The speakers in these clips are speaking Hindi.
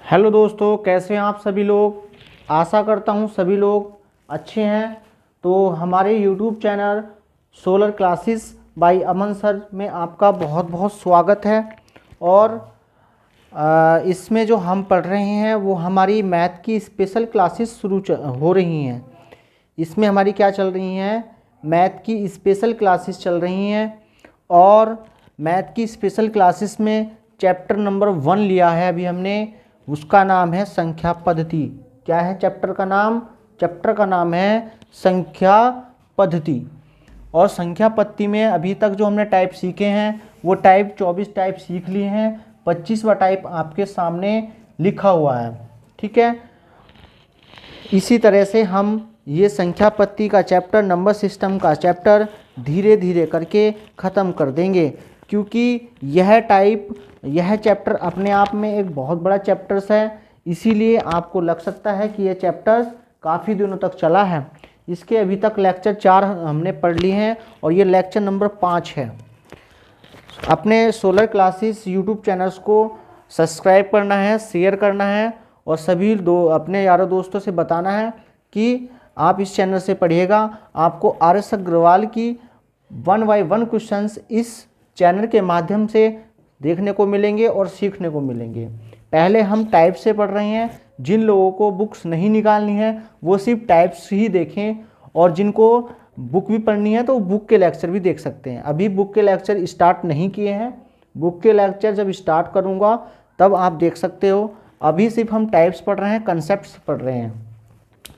हेलो दोस्तों, कैसे हैं आप सभी लोग। आशा करता हूं सभी लोग अच्छे हैं। तो हमारे YouTube channel solar classes bye अमन सर में आपका बहुत बहुत स्वागत है। और इसमें जो हम पढ़ रहे हैं वो हमारी मैथ की स्पेशल क्लासेस हो रही हैं। इसमें हमारी क्या चल रही हैं, मैथ की स्पेशल क्लासेस चल रही हैं। और मैथ की स्पेशल क्लासेस में चैप्टर नंबर 1 लिया है अभी हमने, उसका नाम है संख्या पद्धति। क्या है चैप्टर का नाम? चैप्टर का नाम है संख्या पद्धति। और संख्या पद्धति में अभी तक जो हमने टाइप सीखे हैं वो टाइप 24 टाइप सीख लिए हैं। 25वां टाइप आपके सामने लिखा हुआ है, ठीक है। इसी तरह से हम ये संख्या पद्धति का चैप्टर, नंबर सिस्टम का चैप्टर धीरे धीरे करके ख़त्म कर देंगे, क्योंकि यह चैप्टर अपने आप में एक बहुत बड़ा चैप्टर्स है। इसीलिए आपको लग सकता है कि यह चैप्टर काफ़ी दिनों तक चला है। इसके अभी तक लेक्चर 4 हमने पढ़ लिए हैं और ये लेक्चर नंबर 5 है। अपने सोलर क्लासेस यूट्यूब चैनल्स को सब्सक्राइब करना है, शेयर करना है और सभी अपने यारों दोस्तों से बताना है कि आप इस चैनल से पढ़िएगा। आपको RS अग्रवाल की 1 by 1 क्वेश्चंस इस चैनल के माध्यम से देखने को मिलेंगे और सीखने को मिलेंगे। पहले हम टाइप से पढ़ रहे हैं। जिन लोगों को बुक्स नहीं निकालनी है वो सिर्फ टाइप्स ही देखें, और जिनको बुक भी पढ़नी है तो बुक के लेक्चर भी देख सकते हैं। अभी बुक के लेक्चर स्टार्ट नहीं किए हैं। बुक के लेक्चर जब स्टार्ट करूँगा तब आप देख सकते हो। अभी सिर्फ हम टाइप्स पढ़ रहे हैं, कंसेप्ट्स पढ़ रहे हैं।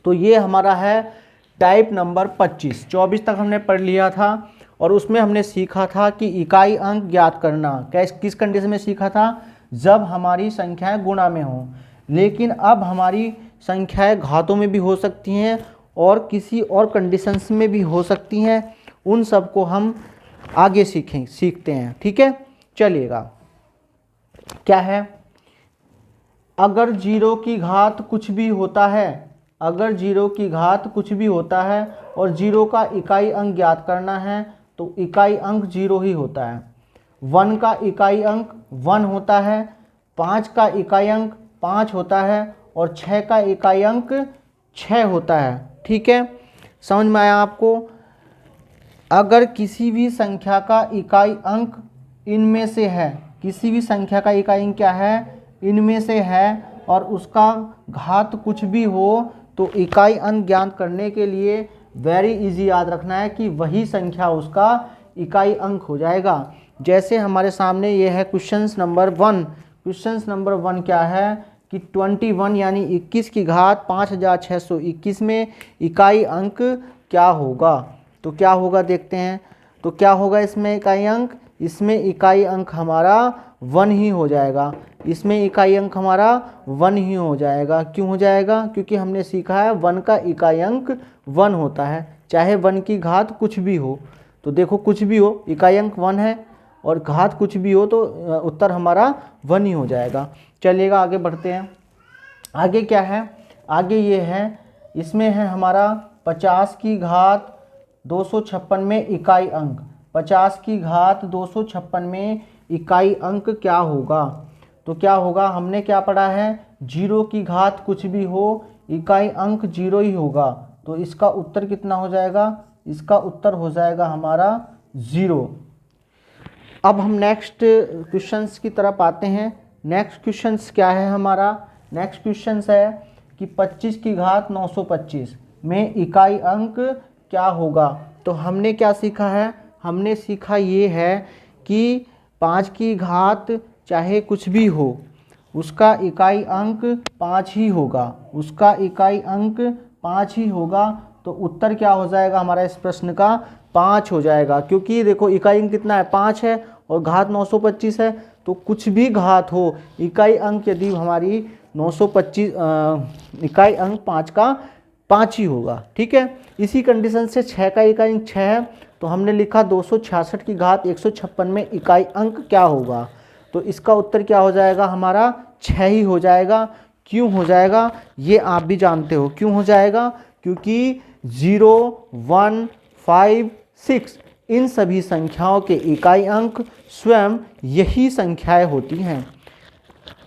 तो ये हमारा है टाइप नंबर 25। 24 तक हमने पढ़ लिया था और उसमें हमने सीखा था कि इकाई अंक ज्ञात करना। किस कंडीशन में सीखा था? जब हमारी संख्याएं गुणा में हों। लेकिन अब हमारी संख्याएं घातों में भी हो सकती हैं और किसी और कंडीशंस में भी हो सकती हैं। उन सब को हम आगे सीखते हैं, ठीक है। चलिएगा, क्या है? अगर 0 की घात कुछ भी होता है, अगर 0 की घात कुछ भी होता है और 0 का इकाई अंक ज्ञात करना है तो इकाई अंक 0 ही होता है। 1 का इकाई अंक 1 होता है, 5 का इकाई अंक 5 होता है और 6 का इकाई अंक 6 होता है, ठीक है। समझ में आया आपको? अगर किसी भी संख्या का इकाई अंक इनमें से है, किसी भी संख्या का इकाई अंक क्या है? इनमें से है, और उसका घात कुछ भी हो तो इकाई अंक ज्ञात करने के लिए वेरी इजी याद रखना है कि वही संख्या उसका इकाई अंक हो जाएगा। जैसे हमारे सामने ये है क्वेश्चंस नंबर 1। क्वेश्चंस नंबर 1 क्या है कि 21 यानी 21 की घात 5621 में इकाई अंक क्या होगा? तो क्या होगा देखते हैं। तो क्या होगा इसमें इकाई अंक? इसमें इकाई अंक हमारा 1 ही हो जाएगा। इसमें इकाई अंक हमारा 1 ही हो जाएगा। क्यों हो जाएगा? क्योंकि हमने सीखा है 1 का इकाई अंक 1 होता है, चाहे 1 की घात कुछ भी हो। तो देखो, कुछ भी हो, इकाई अंक 1 है और घात कुछ भी हो तो उत्तर हमारा 1 ही हो जाएगा। चलिएगा आगे बढ़ते हैं। आगे क्या है? आगे ये है, इसमें है हमारा 50 की घात 256 में इकाई अंक। 50 की घात 256 में इकाई अंक क्या होगा? तो क्या होगा? हमने क्या पढ़ा है? 0 की घात कुछ भी हो, इकाई अंक 0 ही होगा। तो इसका उत्तर कितना हो जाएगा? इसका उत्तर हो जाएगा हमारा 0। अब हम नेक्स्ट क्वेश्चंस की तरफ आते हैं। नेक्स्ट क्वेश्चंस क्या है हमारा? नेक्स्ट क्वेश्चंस है कि 25 की घात 925 में इकाई अंक क्या होगा? तो हमने क्या सीखा है? हमने सीखा ये है कि 5 की घात चाहे कुछ भी हो, उसका इकाई अंक 5 ही होगा। उसका इकाई अंक 5 ही होगा। तो उत्तर क्या हो जाएगा हमारा इस प्रश्न का? 5 हो जाएगा। क्योंकि देखो इकाई अंक कितना है? 5 है और घात 925 है। तो कुछ भी घात हो, इकाई अंक यदि हमारी 925 इकाई अंक 5 का 5 ही होगा, ठीक है। इसी कंडीशन से 6 का इकाई अंक 6 है, तो हमने लिखा 266 की घात 156 में इकाई अंक क्या होगा? तो इसका उत्तर क्या हो जाएगा हमारा? 6 ही हो जाएगा। क्यों हो जाएगा ये आप भी जानते हो। क्यों हो जाएगा? क्योंकि 0, 1, 5, 6 इन सभी संख्याओं के इकाई अंक स्वयं यही संख्याएं होती हैं,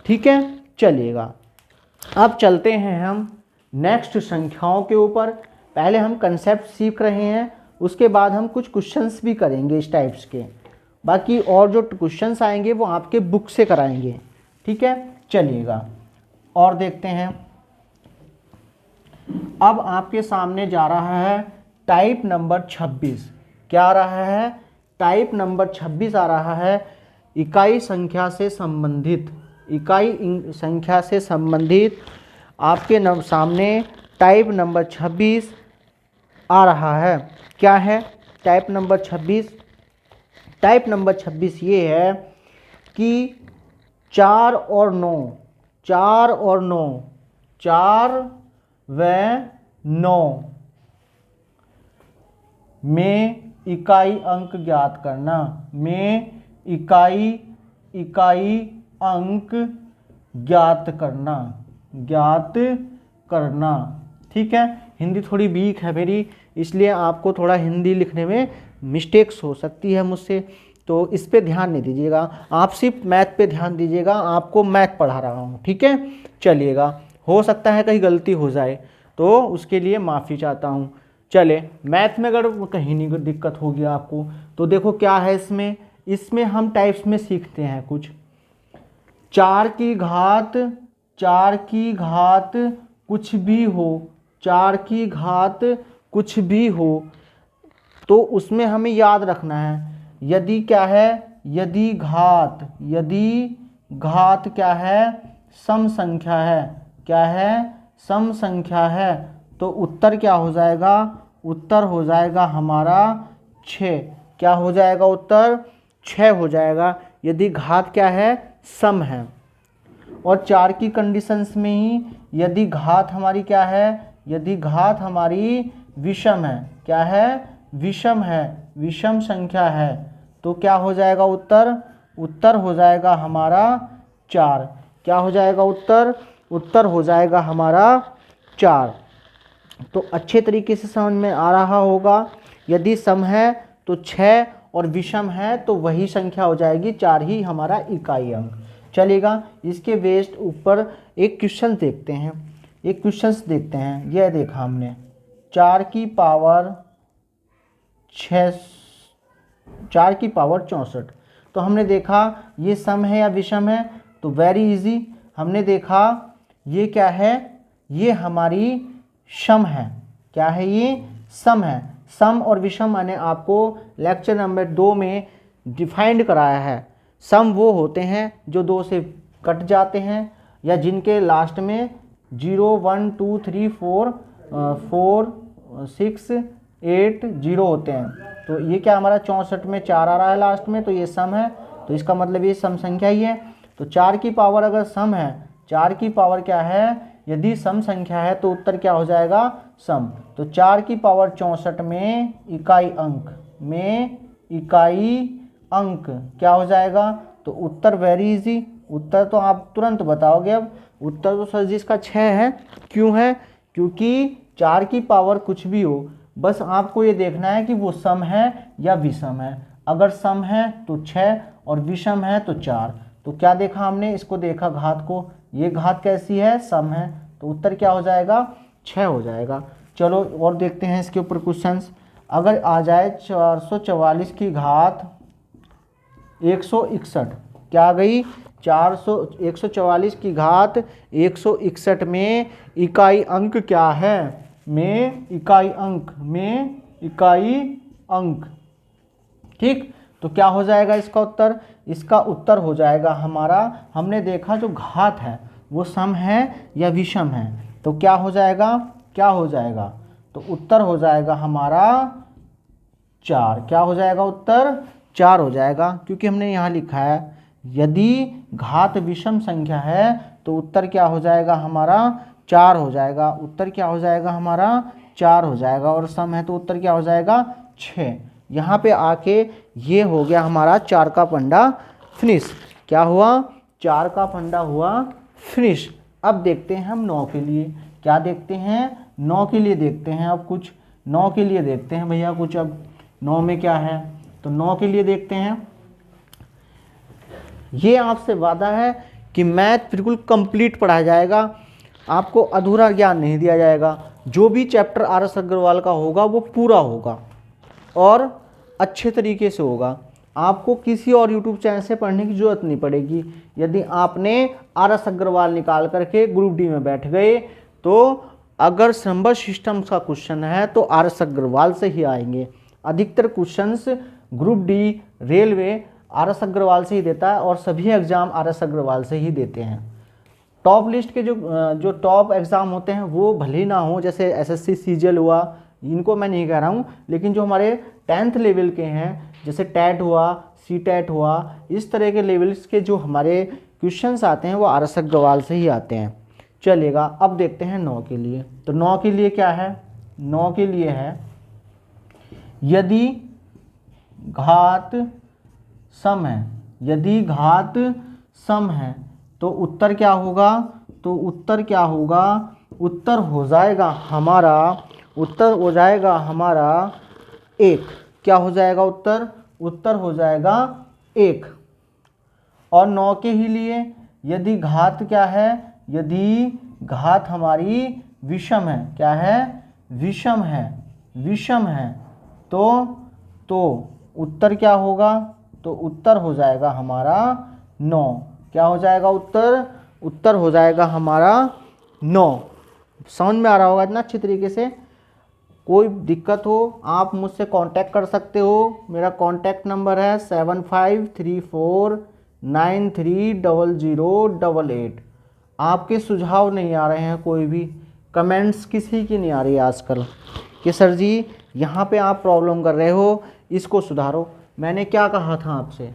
ठीक है। चलिएगा अब चलते हैं हम नेक्स्ट संख्याओं के ऊपर। पहले हम कंसेप्ट सीख रहे हैं, उसके बाद हम कुछ क्वेश्चंस भी करेंगे इस टाइप्स के। बाकी और जो क्वेश्चंस आएंगे वो आपके बुक से कराएंगे, ठीक है। चलिएगा और देखते हैं। अब आपके सामने जा रहा है टाइप नंबर 26। क्या आ रहा है? टाइप नंबर 26 आ रहा है इकाई संख्या से संबंधित। इकाई संख्या से संबंधित आपके सामने टाइप नंबर 26 आ रहा है। क्या है टाइप नंबर 26? टाइप नंबर 26 ये है कि 4 और 9, 4 और 9, 4 व 9 में इकाई अंक ज्ञात करना। में इकाई अंक ज्ञात करना, ज्ञात करना, ठीक है। हिंदी थोड़ी वीक है मेरी, इसलिए आपको थोड़ा हिंदी लिखने में मिस्टेक्स हो सकती है मुझसे, तो इस पे ध्यान नहीं दीजिएगा। आप सिर्फ मैथ पे ध्यान दीजिएगा, आपको मैथ पढ़ा रहा हूँ, ठीक है। चलिएगा, हो सकता है कहीं गलती हो जाए तो उसके लिए माफ़ी चाहता हूँ। चले, मैथ में अगर कहीं नहीं दिक्कत होगी आपको तो देखो क्या है इसमें हम टाइप्स में सीखते हैं कुछ। 4 की घात कुछ भी हो, 4 की घात कुछ भी हो, तो उसमें हमें याद रखना है यदि क्या है, यदि घात क्या है, सम संख्या है। क्या है? सम संख्या है, तो उत्तर क्या हो जाएगा? उत्तर हो जाएगा हमारा 6। क्या हो जाएगा? उत्तर 6 हो जाएगा यदि घात क्या है, सम है। और 4 की कंडीशंस में ही यदि घात हमारी क्या है, यदि घात हमारी विषम है। क्या है? विषम है, विषम संख्या है, तो क्या हो जाएगा उत्तर? उत्तर हो जाएगा हमारा 4। क्या हो जाएगा उत्तर? उत्तर हो जाएगा हमारा 4। तो अच्छे तरीके से समझ में आ रहा होगा। यदि सम है तो 6 और विषम है तो वही संख्या हो जाएगी 4 ही हमारा इकाई अंक। चलेगा, इसके बेस्ड ऊपर एक क्वेश्चन देखते हैं। एक क्वेश्चन देखते हैं, यह देखा हमने 4 की पावर 64। तो हमने देखा ये सम है या विषम है, तो वेरी इजी। हमने देखा ये क्या है, ये हमारी सम है। क्या है? ये सम है। सम और विषम मैंने आपको लेक्चर नंबर 2 में डिफाइंड कराया है। सम वो होते हैं जो 2 से कट जाते हैं या जिनके लास्ट में 0, 1, 2, 3, 4, 6, 8, 0 होते हैं। तो ये क्या हमारा 64 में 4 आ रहा है लास्ट में, तो ये सम है, तो इसका मतलब ये सम संख्या ही है। तो 4 की पावर अगर सम है, 4 की पावर क्या है, यदि सम संख्या है तो उत्तर क्या हो जाएगा? सम। तो 4 की पावर 64 में इकाई अंक क्या हो जाएगा? तो उत्तर वेरी इजी। उत्तर तो आप तुरंत बताओगे। अब उत्तर तो सर जी इसका 6 है। क्यों है? क्योंकि 4 की पावर कुछ भी हो, बस आपको ये देखना है कि वो सम है या विषम है। अगर सम है तो 6 और विषम है तो 4। तो क्या देखा हमने? इसको देखा घात को, ये घात कैसी है? सम है, तो उत्तर क्या हो जाएगा? 6 हो जाएगा। चलो और देखते हैं इसके ऊपर क्वेश्चंस। अगर आ जाए 444 की घात 161, क्या आ गई? 144 की घात 161 में इकाई अंक क्या है? में इकाई अंक, ठीक। तो क्या हो जाएगा इसका उत्तर? इसका उत्तर हो जाएगा हमारा, हमने देखा जो घात है वो सम है या विषम है, तो क्या हो जाएगा? क्या हो जाएगा? तो उत्तर हो जाएगा हमारा 4। क्या हो जाएगा? उत्तर 4 हो जाएगा, क्योंकि हमने यहाँ लिखा है यदि घात विषम संख्या है तो उत्तर क्या हो जाएगा हमारा? 4 हो जाएगा। उत्तर क्या हो जाएगा हमारा? 4 हो जाएगा। और सम है तो उत्तर क्या हो जाएगा? 6। यहाँ पे आके ये हो गया हमारा 4 का फंडा फिनिश। क्या हुआ? 4 का फंडा हुआ फिनिश। अब देखते हैं हम 9 के लिए। क्या देखते हैं? 9 के लिए देखते हैं। अब कुछ 9 के लिए देखते हैं भैया कुछ। अब 9 में क्या है, तो 9 के लिए देखते हैं। ये आपसे वादा है कि मैथ बिल्कुल कंप्लीट पढ़ाया जाएगा। आपको अधूरा ज्ञान नहीं दिया जाएगा। जो भी चैप्टर आर एस अग्रवाल का होगा वो पूरा होगा और अच्छे तरीके से होगा। आपको किसी और यूट्यूब चैनल से पढ़ने की ज़रूरत नहीं पड़ेगी। यदि आपने आर एस अग्रवाल निकाल करके ग्रुप डी में बैठ गए तो अगर नंबर सिस्टम का क्वेश्चन है तो आर एस अग्रवाल से ही आएंगे। अधिकतर questions group D railway R S Agarwal से ही देता है और सभी एग्ज़ाम आर एस अग्रवाल से ही देते हैं। टॉप लिस्ट के जो टॉप एग्ज़ाम होते हैं वो भले ही ना हो, जैसे एसएससी सीजीएल हुआ, इनको मैं नहीं कह रहा हूँ, लेकिन जो हमारे 10th लेवल के हैं जैसे टैट हुआ, सी टैट हुआ, इस तरह के लेवल्स के जो हमारे क्वेश्चंस आते हैं वो आर एस अग्रवाल से ही आते हैं। चलिएगा अब देखते हैं 9 के लिए। तो 9 के लिए क्या है? 9 के लिए है यदि घात सम है। यदि घात सम है तो उत्तर क्या होगा? तो उत्तर क्या होगा? उत्तर हो जाएगा हमारा, उत्तर हो जाएगा हमारा 1। क्या हो जाएगा उत्तर? उत्तर हो जाएगा 1। और 9 के ही लिए यदि घात क्या है? यदि घात हमारी विषम है, क्या है? विषम है, विषम है तो उत्तर क्या होगा? तो उत्तर हो जाएगा हमारा 9। क्या हो जाएगा उत्तर? उत्तर हो जाएगा हमारा 9। समझ में आ रहा होगा इतना अच्छी तरीके से। कोई दिक्कत हो आप मुझसे कांटेक्ट कर सकते हो। मेरा कांटेक्ट नंबर है 7534930088। आपके सुझाव नहीं आ रहे हैं, कोई भी कमेंट्स किसी की नहीं आ रही आजकल कि सर जी यहाँ पे आप प्रॉब्लम कर रहे हो, इसको सुधारो। मैंने क्या कहा था आपसे?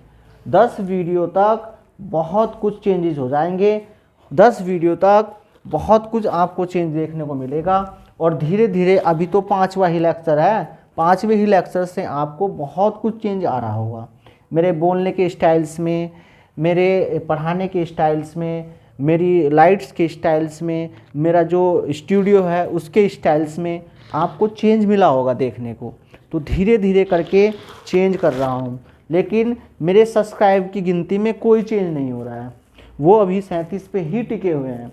10 वीडियो तक बहुत कुछ चेंजेस हो जाएंगे। 10 वीडियो तक बहुत कुछ आपको चेंज देखने को मिलेगा और धीरे धीरे, अभी तो 5वां ही लेक्चर है, 5वें ही लेक्चर से आपको बहुत कुछ चेंज आ रहा होगा। मेरे बोलने के स्टाइल्स में, मेरे पढ़ाने के स्टाइल्स में, मेरी लाइट्स के स्टाइल्स में, मेरा जो स्टूडियो है उसके स्टाइल्स में आपको चेंज मिला होगा देखने को। तो धीरे धीरे करके चेंज कर रहा हूँ, लेकिन मेरे सब्सक्राइब की गिनती में कोई चेंज नहीं हो रहा है। वो अभी 37 पे ही टिके हुए हैं,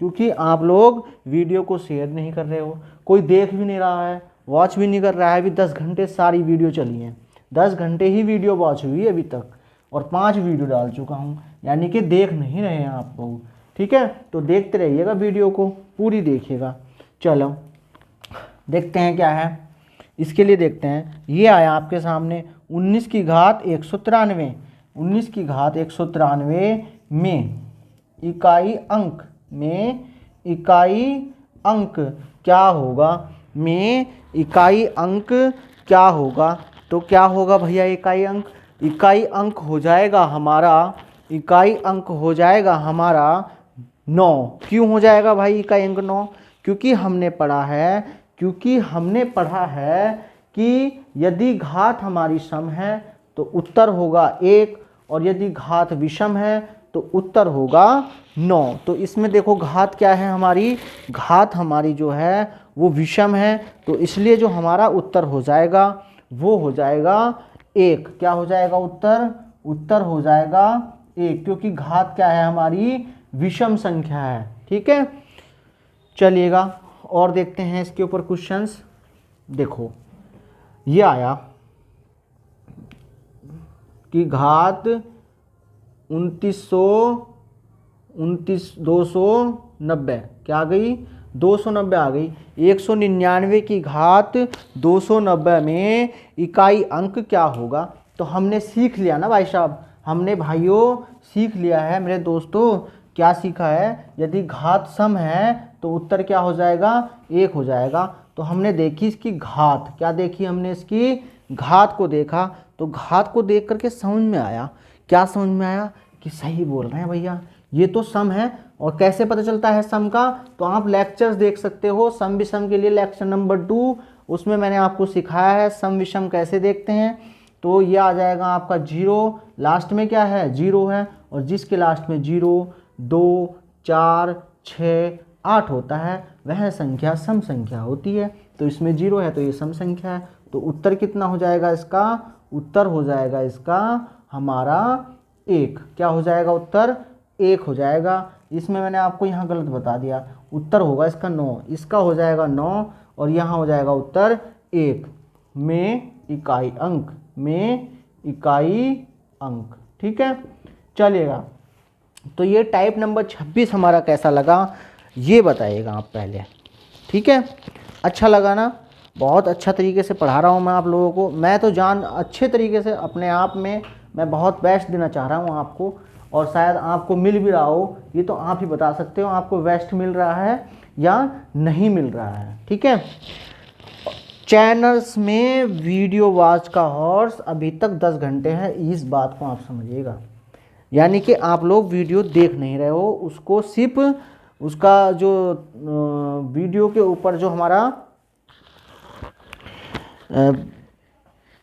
क्योंकि आप लोग वीडियो को शेयर नहीं कर रहे हो, कोई देख भी नहीं रहा है, वॉच भी नहीं कर रहा है। अभी 10 घंटे सारी वीडियो चली हैं, 10 घंटे ही वीडियो वॉच हुई है अभी तक, और 5 वीडियो डाल चुका हूँ, यानी कि देख नहीं रहे हैं आप लोग। ठीक है, तो देखते रहिएगा, वीडियो को पूरी देखिएगा। चलो देखते हैं क्या है इसके लिए। देखते हैं, ये आया आपके सामने 19 की घात 193। 19 की घात 193 में इकाई अंक, में इकाई अंक क्या होगा? में इकाई अंक क्या होगा? तो क्या होगा भैया इकाई अंक? इकाई अंक हो जाएगा हमारा, इकाई अंक हो जाएगा हमारा 9। क्यों हो जाएगा भाई इकाई अंक 9? क्योंकि हमने पढ़ा है कि यदि घात हमारी सम है तो उत्तर होगा 1, और यदि घात विषम है तो उत्तर होगा 9। तो इसमें देखो घात क्या है हमारी? घात हमारी जो है वो विषम है, तो इसलिए जो हमारा उत्तर हो जाएगा वो हो जाएगा 1। क्या हो जाएगा उत्तर? उत्तर हो जाएगा 1, क्योंकि घात क्या है हमारी? विषम संख्या है। ठीक है, चलिएगा और देखते हैं इसके ऊपर क्वेश्चंस। देखो ये आया कि घात 290 क्या आ गई? 290 आ गई। 199 की घात 290 में इकाई अंक क्या होगा? तो हमने सीख लिया ना भाई साहब, हमने भाइयों सीख लिया है मेरे दोस्तों। क्या सीखा है? यदि घात सम है तो उत्तर क्या हो जाएगा? 1 हो जाएगा। तो हमने देखी इसकी घात, क्या देखी हमने? इसकी घात को देखा, तो घात को देख करके समझ में आया। क्या समझ में आया? कि सही बोल रहे हैं भैया, ये तो सम है। और कैसे पता चलता है सम का? तो आप लेक्चर्स देख सकते हो, सम विषम के लिए लेक्चर नंबर 2, उसमें मैंने आपको सिखाया है सम विषम कैसे देखते हैं। तो ये आ जाएगा आपका 0, लास्ट में क्या है? 0 है, और जिसके लास्ट में 0, 2, 4, 6, 8 होता है वह संख्या सम संख्या होती है। तो इसमें 0 है तो ये सम संख्या है। तो उत्तर कितना हो जाएगा इसका? उत्तर हो जाएगा इसका हमारा 1। क्या हो जाएगा उत्तर? 1 हो जाएगा। इसमें मैंने आपको यहाँ गलत बता दिया, उत्तर होगा इसका 9, इसका हो जाएगा 9 और यहाँ हो जाएगा उत्तर 1 में इकाई अंक, में इकाई अंक। ठीक है, चलिएगा। तो ये टाइप नंबर 26 हमारा कैसा लगा ये बताइएगा आप पहले। ठीक है, अच्छा लगा ना? बहुत अच्छा तरीके से पढ़ा रहा हूँ मैं आप लोगों को। मैं तो अच्छे तरीके से अपने आप में मैं बहुत बेस्ट देना चाह रहा हूँ आपको, और शायद आपको मिल भी रहा हो, ये तो आप ही बता सकते हो आपको बेस्ट मिल रहा है या नहीं मिल रहा है। ठीक है, चैनल्स में वीडियो वॉच का हॉर्स अभी तक 10 घंटे है, इस बात को आप समझिएगा। यानी कि आप लोग वीडियो देख नहीं रहे हो, उसको सिर्फ उसका जो वीडियो के ऊपर जो हमारा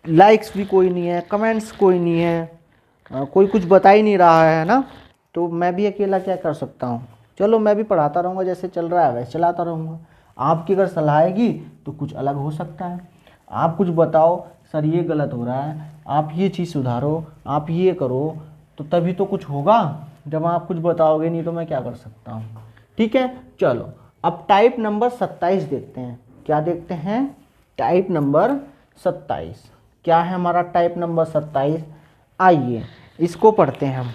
लाइक्स भी कोई नहीं है, कमेंट्स कोई नहीं है, कोई कुछ बता ही नहीं रहा है ना, तो मैं भी अकेला क्या कर सकता हूँ। चलो मैं भी पढ़ाता रहूँगा, जैसे चल रहा है वैसे चलाता रहूँगा। आपकी अगर सलाह आएगी तो कुछ अलग हो सकता है। आप कुछ बताओ, सर ये गलत हो रहा है, आप ये चीज़ सुधारो, आप ये करो, तो तभी तो कुछ होगा। जब आप कुछ बताओगे नहीं तो मैं क्या कर सकता हूँ। ठीक है, चलो अब टाइप नंबर 27 देखते हैं। क्या देखते हैं? टाइप नंबर 27 क्या है हमारा? टाइप नंबर 27, आइए इसको पढ़ते हैं हम।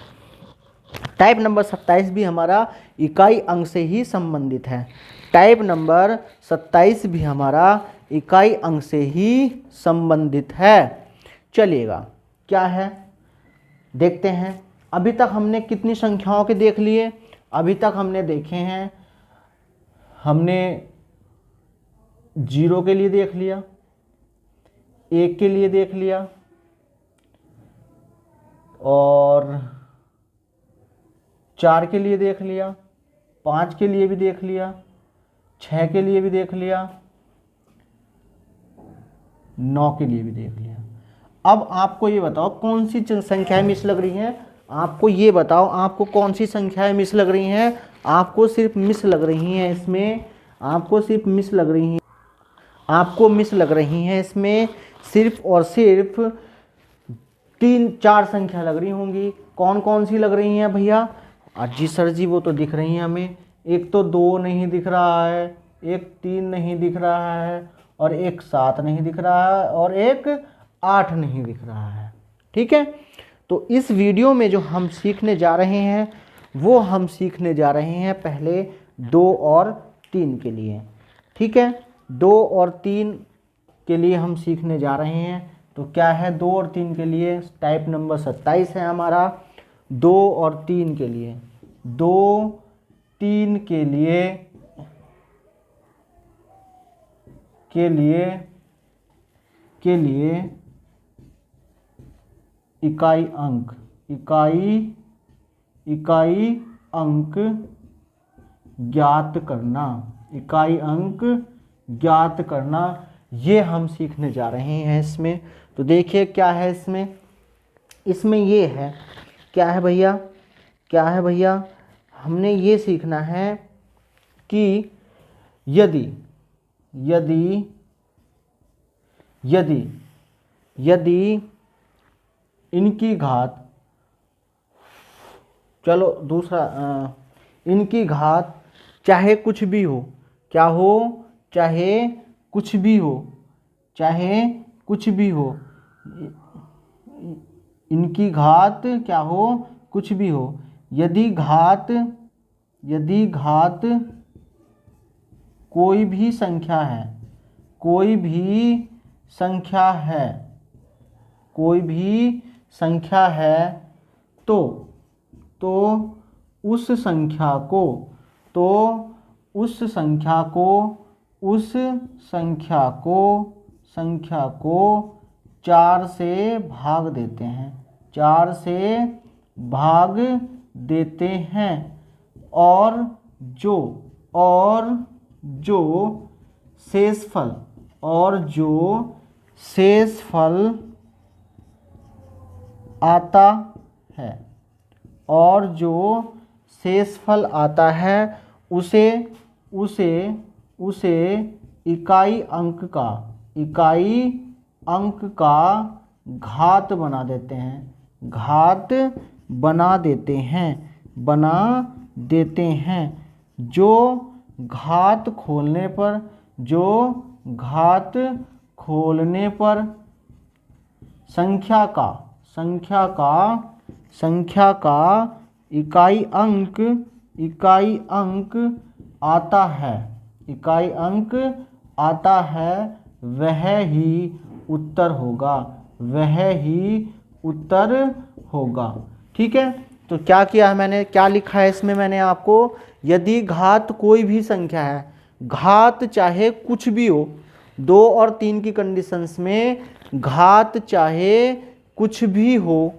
टाइप नंबर 27 भी हमारा इकाई अंक से ही संबंधित है। टाइप नंबर 27 भी हमारा इकाई अंक से ही संबंधित है। चलिएगा, क्या है देखते हैं। अभी तक हमने कितनी संख्याओं के देख लिए? अभी तक हमने देखे हैं, हमने 0 के लिए देख लिया, 1 के लिए देख लिया, और 4 के लिए देख लिया, 5 के लिए भी देख लिया, 6 के लिए भी देख लिया, 9 के लिए भी देख लिया। अब आपको ये बताओ कौन सी संख्याएं मिस लग रही हैं? आपको ये बताओ आपको कौन सी संख्याएं मिस लग रही हैं? आपको सिर्फ मिस लग रही हैं इसमें, आपको सिर्फ मिस लग रही हैं, आपको मिस लग रही हैं इसमें सिर्फ और सिर्फ 3-4 संख्या लग रही होंगी। कौन कौन सी लग रही हैं भैया? जी सर जी वो तो दिख रही हैं हमें। एक तो 2 नहीं दिख रहा है, एक 3 नहीं दिख रहा है, और एक 7 नहीं दिख रहा है, और एक 8 नहीं दिख रहा है। ठीक है, तो इस वीडियो में जो हम सीखने जा रहे हैं वो हम सीखने जा रहे हैं पहले 2 और 3 के लिए। ठीक है, 2 और 3 के लिए हम सीखने जा रहे हैं। तो क्या है 2 और 3 के लिए? टाइप नंबर 27 है हमारा 2 और 3 के लिए। 2, 3 के लिए इकाई अंक, इकाई अंक ज्ञात करना, इकाई अंक ज्ञात करना, ये हम सीखने जा रहे हैं इसमें। तो देखिए क्या है इसमें, इसमें ये है, क्या है भैया, क्या है भैया? हमने ये सीखना है कि यदि यदि यदि यदि इनकी घात, चलो दूसरा, इनकी घात चाहे कुछ भी हो, क्या हो? चाहे कुछ भी हो, चाहे कुछ भी हो, इनकी घात क्या हो? कुछ भी हो। यदि घात कोई भी संख्या है, कोई भी संख्या है, कोई भी संख्या है, तो उस संख्या को, तो उस संख्या को, उस संख्या को 4 से भाग देते हैं, 4 से भाग देते हैं, और जो शेषफल, और जो शेषफल आता है, और जो शेषफल आता है उसे इकाई अंक का घात बना देते हैं, घात बना देते हैं, बना देते हैं। जो घात खोलने पर संख्या का इकाई अंक आता है वह ही उत्तर होगा। ठीक है, तो क्या किया है मैंने, क्या लिखा है इसमें मैंने आपको, यदि घात कोई भी संख्या है, घात चाहे कुछ भी हो, 2 और 3 की कंडीशंस में घात चाहे कुछ भी हो,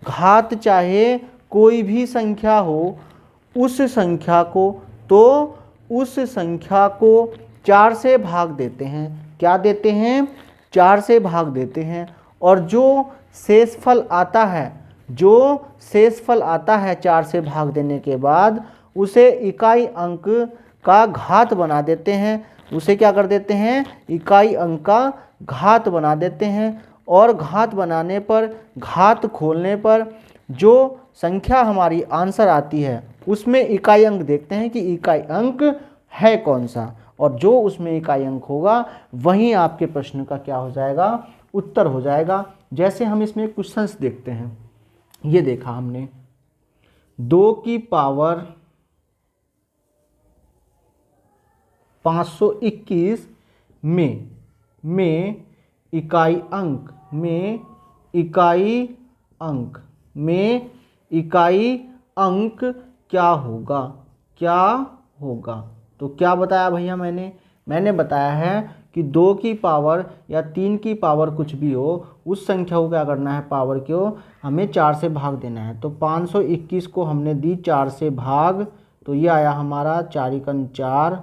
घात चाहे कोई भी संख्या हो, उस संख्या को 4 से भाग देते हैं। क्या देते हैं? 4 से भाग देते हैं। और जो शेषफल आता है 4 से भाग देने के बाद उसे इकाई अंक का घात बना देते हैं। उसे क्या कर देते हैं? इकाई अंक का घात बना देते हैं। और घात बनाने पर, घात खोलने पर जो संख्या हमारी आंसर आती है उसमें इकाई अंक देखते हैं कि इकाई अंक है कौन सा, और जो उसमें इकाई अंक होगा वहीं आपके प्रश्न का क्या हो जाएगा? उत्तर हो जाएगा। जैसे हम इसमें क्वेश्चंस देखते हैं, ये देखा हमने 2 की पावर 521 में इकाई अंक क्या होगा? तो क्या बताया भैया मैंने बताया है कि 2 की पावर या 3 की पावर कुछ भी हो, उस संख्या को क्या करना है? पावर को हमें 4 से भाग देना है। तो 521 को हमने दी 4 से भाग, तो ये आया हमारा 4 एकम 4,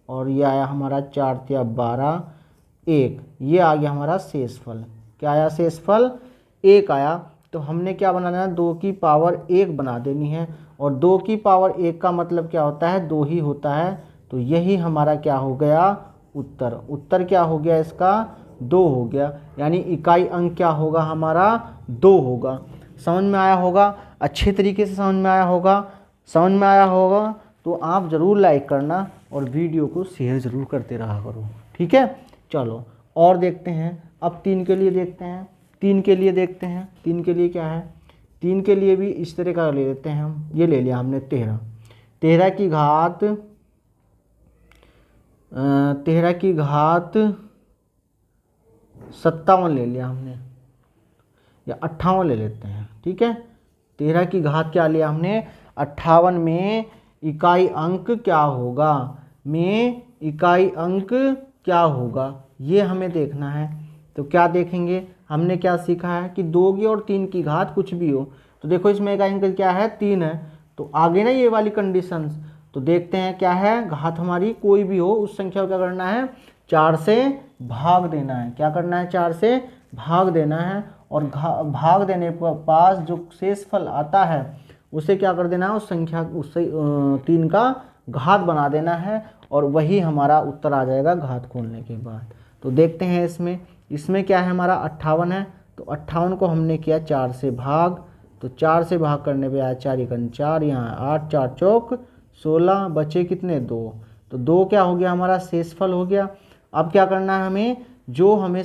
और ये आया हमारा 4 तिया 12, 1। ये आ गया हमारा शेषफल। क्या आया? शेषफल 1 आया। तो हमने क्या बनाना है? 2 की पावर 1 बना देनी है। और 2 की पावर 1 का मतलब क्या होता है? 2 ही होता है। तो यही हमारा क्या हो गया? उत्तर क्या हो गया इसका? 2 हो गया। यानी इकाई अंक क्या होगा हमारा? 2 होगा। समझ में आया होगा? अच्छे तरीके से समझ में आया होगा। तो आप ज़रूर लाइक करना और वीडियो को शेयर ज़रूर करते रहा करो। ठीक है, चलो और देखते हैं। अब 3 के लिए देखते हैं। 3 के लिए क्या है? 3 के लिए भी इस तरह का ले लेते हैं हम। ये ले लिया हमने 13 की घात 57 ले लिया हमने, या 58 ले लेते हैं। ठीक है, 13 की घात क्या लिया हमने? 58 में इकाई अंक क्या होगा? ये हमें देखना है। तो क्या देखेंगे? हमने क्या सीखा है कि 2 की और 3 की घात कुछ भी हो। तो देखो इसमें इकाई अंक क्या है? 3 है। तो आगे ना ये वाली कंडीशंस, तो देखते हैं क्या है? घात हमारी कोई भी हो, उस संख्या को क्या करना है? 4 से भाग देना है। क्या करना है? 4 से भाग देना है। और भाग देने पर पास जो शेषफल आता है उसे क्या कर देना है? उस संख्या उससे 3 का घात बना देना है, और वही हमारा उत्तर आ जाएगा घात खोलने के बाद। तो देखते हैं इसमें क्या है? हमारा 58 है। तो 58 को हमने किया 4 से भाग, तो 4 से भाग करने पे आया 4 एकम 4, यहाँ 8 4 चौक 16, बचे कितने? 2। तो 2 क्या हो गया? हमारा शेषफल हो गया। अब क्या करना है हमें? जो हमें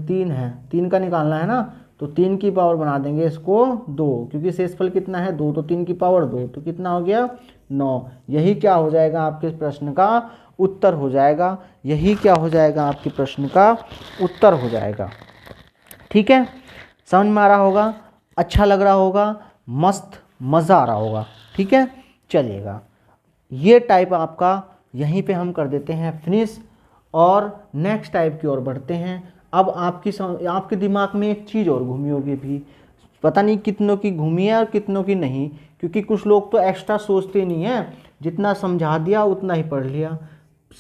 3 है, 3 का निकालना है ना, तो 3 की पावर बना देंगे इसको 2, क्योंकि शेषफल कितना है? 2, तो 3 की पावर 2, तो कितना हो गया? 9। यही क्या हो जाएगा? आपके प्रश्न का उत्तर हो जाएगा। उत्तर हो जाएगा। ठीक है, समझ में आ रहा होगा? अच्छा लग रहा होगा? मस्त मज़ा आ रहा होगा? ठीक है, चलिएगा। ये टाइप आपका यहीं पे हम कर देते हैं फिनिश, और नेक्स्ट टाइप की ओर बढ़ते हैं। अब आपके दिमाग में एक चीज़ और घूमी होगी भी, पता नहीं कितनों की घूमी है और कितनों की नहीं, क्योंकि कुछ लोग तो एक्स्ट्रा सोचते नहीं हैं, जितना समझा दिया उतना ही पढ़ लिया।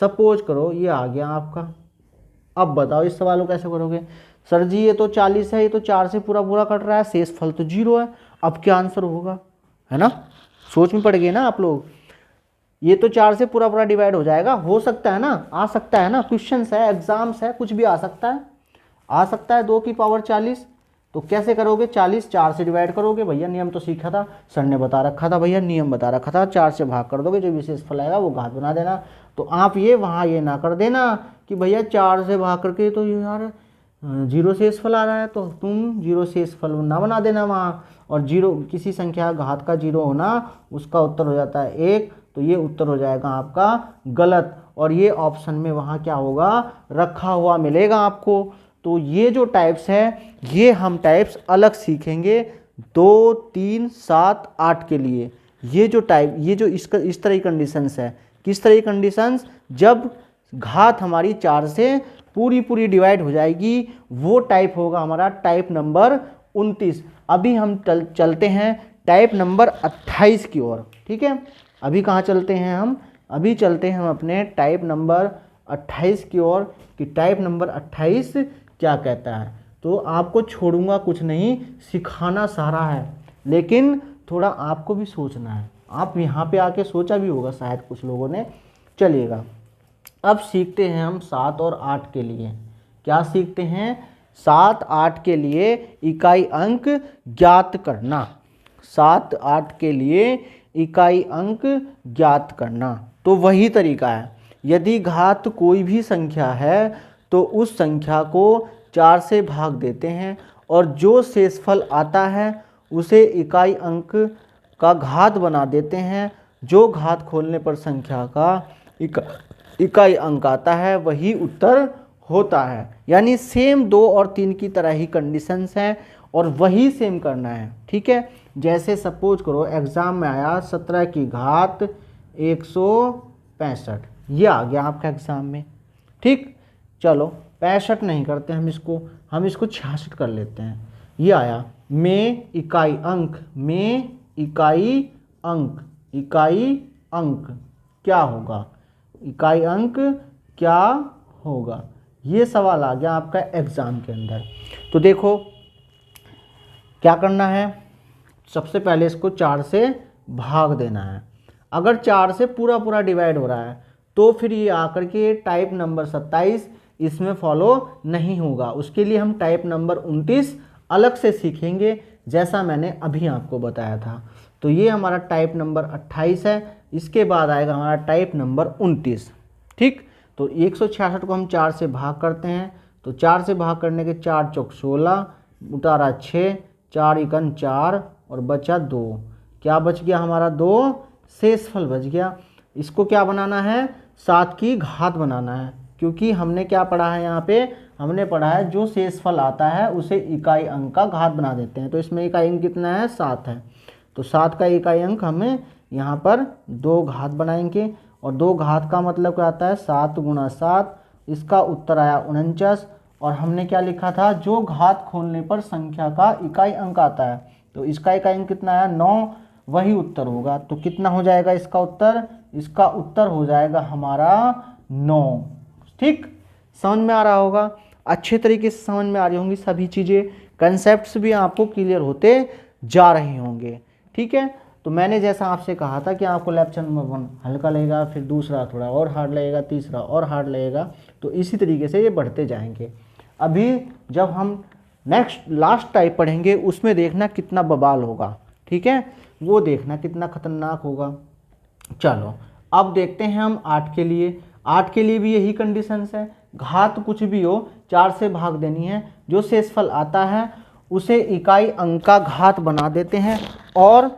सपोज करो ये आ गया आपका, अब बताओ इस सवाल को कैसे करोगे? सर जी ये तो 40 है, ये तो 4 से पूरा कट रहा है, शेषफल तो 0 है, अब क्या आंसर होगा? है ना, सोच में पड़ गए ना आप लोग। ये तो 4 से पूरा डिवाइड हो जाएगा, हो सकता है ना, आ सकता है ना, क्वेश्चंस है, एग्जाम्स है, कुछ भी आ सकता है 2 की पावर 40, तो कैसे करोगे, 40 4 से डिवाइड करोगे, भैया नियम तो सीखा था, सर ने बता रखा था, भैया नियम बता रखा था, 4 से भाग कर दोगे, जो विशेष फल आएगा वो घात बना देना। तो आप ये वहाँ ये ना कर देना कि भैया 4 से भाग करके तो यार 0 शेष फल आ रहा है, तो तुम 0 शेष फल ना बना देना वहाँ। और 0 किसी संख्या घात का 0 होना उसका उत्तर हो जाता है 1, तो ये उत्तर हो जाएगा आपका गलत, और ये ऑप्शन में वहाँ क्या होगा, रखा हुआ मिलेगा आपको। तो ये जो टाइप्स है ये हम टाइप्स अलग सीखेंगे 2, 3, 7, 8 के लिए। ये जो टाइप, ये जो इस तरह की कंडीशंस है, किस तरह की कंडीशंस, जब घात हमारी 4 से पूरी डिवाइड हो जाएगी, वो टाइप होगा हमारा टाइप नंबर 29। अभी हम चलते हैं टाइप नंबर 28 की ओर, ठीक है। अभी कहाँ चलते हैं हम, अभी चलते हैं हम अपने टाइप नंबर 28 की ओर, कि टाइप नंबर 28 क्या कहता है। तो आपको छोड़ूंगा कुछ नहीं, सिखाना सारा है, लेकिन थोड़ा आपको भी सोचना है। आप यहाँ पे आके सोचा भी होगा शायद कुछ लोगों ने। चलिएगा अब सीखते हैं हम 7 और 8 के लिए। क्या सीखते हैं, 7, 8 के लिए इकाई अंक ज्ञात करना। 7, 8 के लिए इकाई अंक ज्ञात करना। तो वही तरीका है, यदि घात कोई भी संख्या है तो उस संख्या को 4 से भाग देते हैं, और जो शेषफल आता है उसे इकाई अंक का घात बना देते हैं। जो घात खोलने पर संख्या का इकाई अंक आता है वही उत्तर होता है। यानी सेम 2 और 3 की तरह ही कंडीशंस हैं, और वही सेम करना है, ठीक है। जैसे सपोज करो एग्ज़ाम में आया 17 की घात 165, ये आ गया आपका एग्ज़ाम में, ठीक। चलो 65 नहीं करते हम इसको 66 कर लेते हैं। ये आया में इकाई अंक, में इकाई अंक क्या होगा, इकाई अंक क्या होगा, ये सवाल आ गया आपका एग्ज़ाम के अंदर। तो देखो क्या करना है, सबसे पहले इसको 4 से भाग देना है। अगर 4 से पूरा डिवाइड हो रहा है तो फिर ये आकर के टाइप नंबर 27 इसमें फॉलो नहीं होगा। उसके लिए हम टाइप नंबर 29 अलग से सीखेंगे, जैसा मैंने अभी आपको बताया था। तो ये हमारा टाइप नंबर 28 है। इसके बाद आएगा हमारा टाइप नंबर 29, ठीक। तो 166 को हम 4 से भाग करते हैं, तो 4 से भाग करने के 4 चौक 16, उतारा 6, 4 एकन 4 और बचा 2। क्या बच गया हमारा, 2 शेषफल बच गया। इसको क्या बनाना है, 7 की घात बनाना है, क्योंकि हमने क्या पढ़ा है यहाँ पे, हमने पढ़ा है जो शेषफल आता है उसे इकाई अंक का घात बना देते हैं। तो इसमें इकाई अंक कितना है, 7 है। तो 7 का इकाई अंक हमें यहाँ पर 2 घात बनाएंगे, और 2 घात का मतलब क्या आता है, 7 गुणा 7। इसका उत्तर आया 49। और हमने क्या लिखा था, जो घात खोलने पर संख्या का इकाई अंक आता है, तो इसका इकाई अंक कितना आया, 9, वही उत्तर होगा। तो कितना हो जाएगा इसका उत्तर, इसका उत्तर हो जाएगा हमारा 9, ठीक। समझ में आ रहा होगा, अच्छे तरीके से समझ में आ रही होंगी सभी चीज़ें, कंसेप्ट्स भी आपको क्लियर होते जा रहे होंगे, ठीक है। तो मैंने जैसा आपसे कहा था कि आपको लेक्चर नंबर 1 हल्का लगेगा, फिर दूसरा थोड़ा और हार्ड लगेगा, तीसरा और हार्ड लगेगा, तो इसी तरीके से ये बढ़ते जाएंगे। अभी जब हम नेक्स्ट लास्ट टाइप पढ़ेंगे उसमें देखना कितना बवाल होगा, ठीक है, वो देखना कितना खतरनाक होगा। चलो अब देखते हैं हम 8 के लिए। 8 के लिए भी यही कंडीशंस है, घात कुछ भी हो 4 से भाग देनी है, जो शेषफल आता है उसे इकाई अंक का घात बना देते हैं, और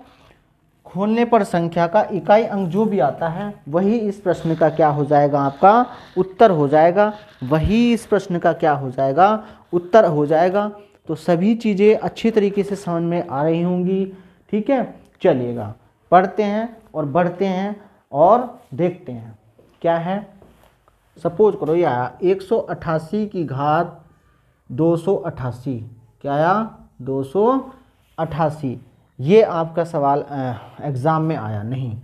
खोलने पर संख्या का इकाई अंक जो भी आता है वही इस प्रश्न का क्या हो जाएगा, आपका उत्तर हो जाएगा। वही इस प्रश्न का क्या हो जाएगा, उत्तर हो जाएगा। तो सभी चीज़ें अच्छी तरीके से समझ में आ रही होंगी, ठीक है। चलिएगा पढ़ते हैं और बढ़ते हैं और देखते हैं क्या है। सपोज करो ये आया 188 की घात 288, क्या आया, 288। ये आपका सवाल एग्ज़ाम में आया नहीं,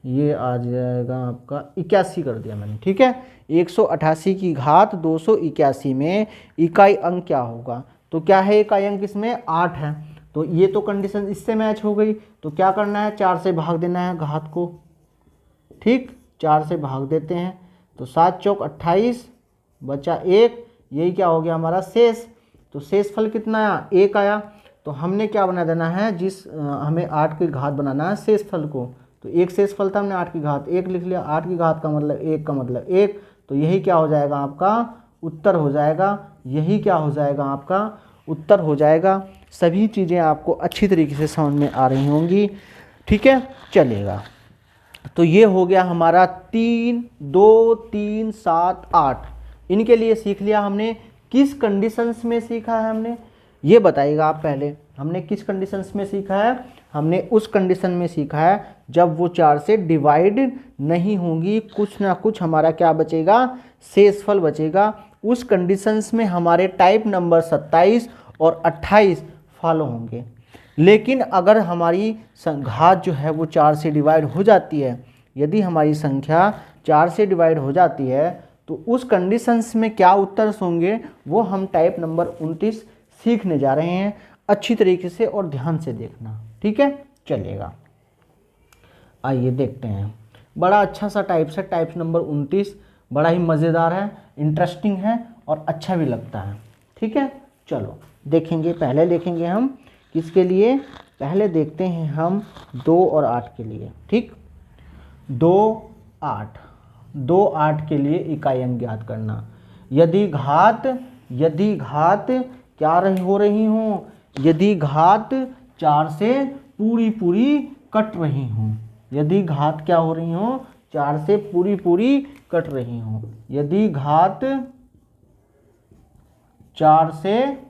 ये आ जाएगा आपका 81 कर दिया मैंने, ठीक है। 188 की घात 281 में इकाई अंक क्या होगा, तो क्या है इकाई अंक इसमें 8 है। तो ये तो कंडीशन इससे मैच हो गई, तो क्या करना है, 4 से भाग देना है घात को, ठीक। 4 से भाग देते हैं, तो 7 चौक 28, बचा 1, यही क्या हो गया हमारा शेष। तो शेषफल कितना आया, 1 आया। तो हमने क्या बना देना है, जिस हमें 8 की घात बनाना है शेषफल को, तो 1 शेषफल था, हमने 8 की घात 1 लिख लिया। 8 की घात का मतलब 1 का मतलब 1, तो यही क्या हो जाएगा आपका उत्तर हो जाएगा, यही क्या हो जाएगा आपका उत्तर हो जाएगा। सभी चीज़ें आपको अच्छी तरीके से समझ में आ रही होंगी, ठीक है, चलेगा। तो ये हो गया हमारा 3, 2, 3, 7, 8, इनके लिए सीख लिया हमने। किस कंडीशंस में सीखा है हमने, ये बताइएगा आप पहले। हमने किस कंडीशंस में सीखा है, हमने उस कंडीशन में सीखा है जब वो 4 से डिवाइड नहीं होंगी, कुछ ना कुछ हमारा क्या बचेगा, शेषफल बचेगा। उस कंडीशंस में हमारे टाइप नंबर 27 और 28 फॉलो होंगे। लेकिन अगर हमारी घात जो है वो 4 से डिवाइड हो जाती है, यदि हमारी संख्या 4 से डिवाइड हो जाती है, तो उस कंडीशंस में क्या उत्तर होंगे वो हम टाइप नंबर 29 सीखने जा रहे हैं। अच्छी तरीके से और ध्यान से देखना, ठीक है, चलेगा। आइए देखते हैं। बड़ा अच्छा सा टाइप्स है, टाइप्स नंबर 29, बड़ा ही मज़ेदार है, इंटरेस्टिंग है और अच्छा भी लगता है, ठीक है। चलो देखेंगे, पहले देखेंगे हम किसके लिए, पहले देखते हैं हम 2 और 8 के लिए, ठीक। 2, 8 के लिए इकाई अंक ज्ञात करना। यदि घात क्या हो रही हो, यदि घात 4 से पूरी पूरी कट रही हो, यदि घात क्या हो रही हो, 4 से पूरी पूरी कट रही हो, यदि घात 4 से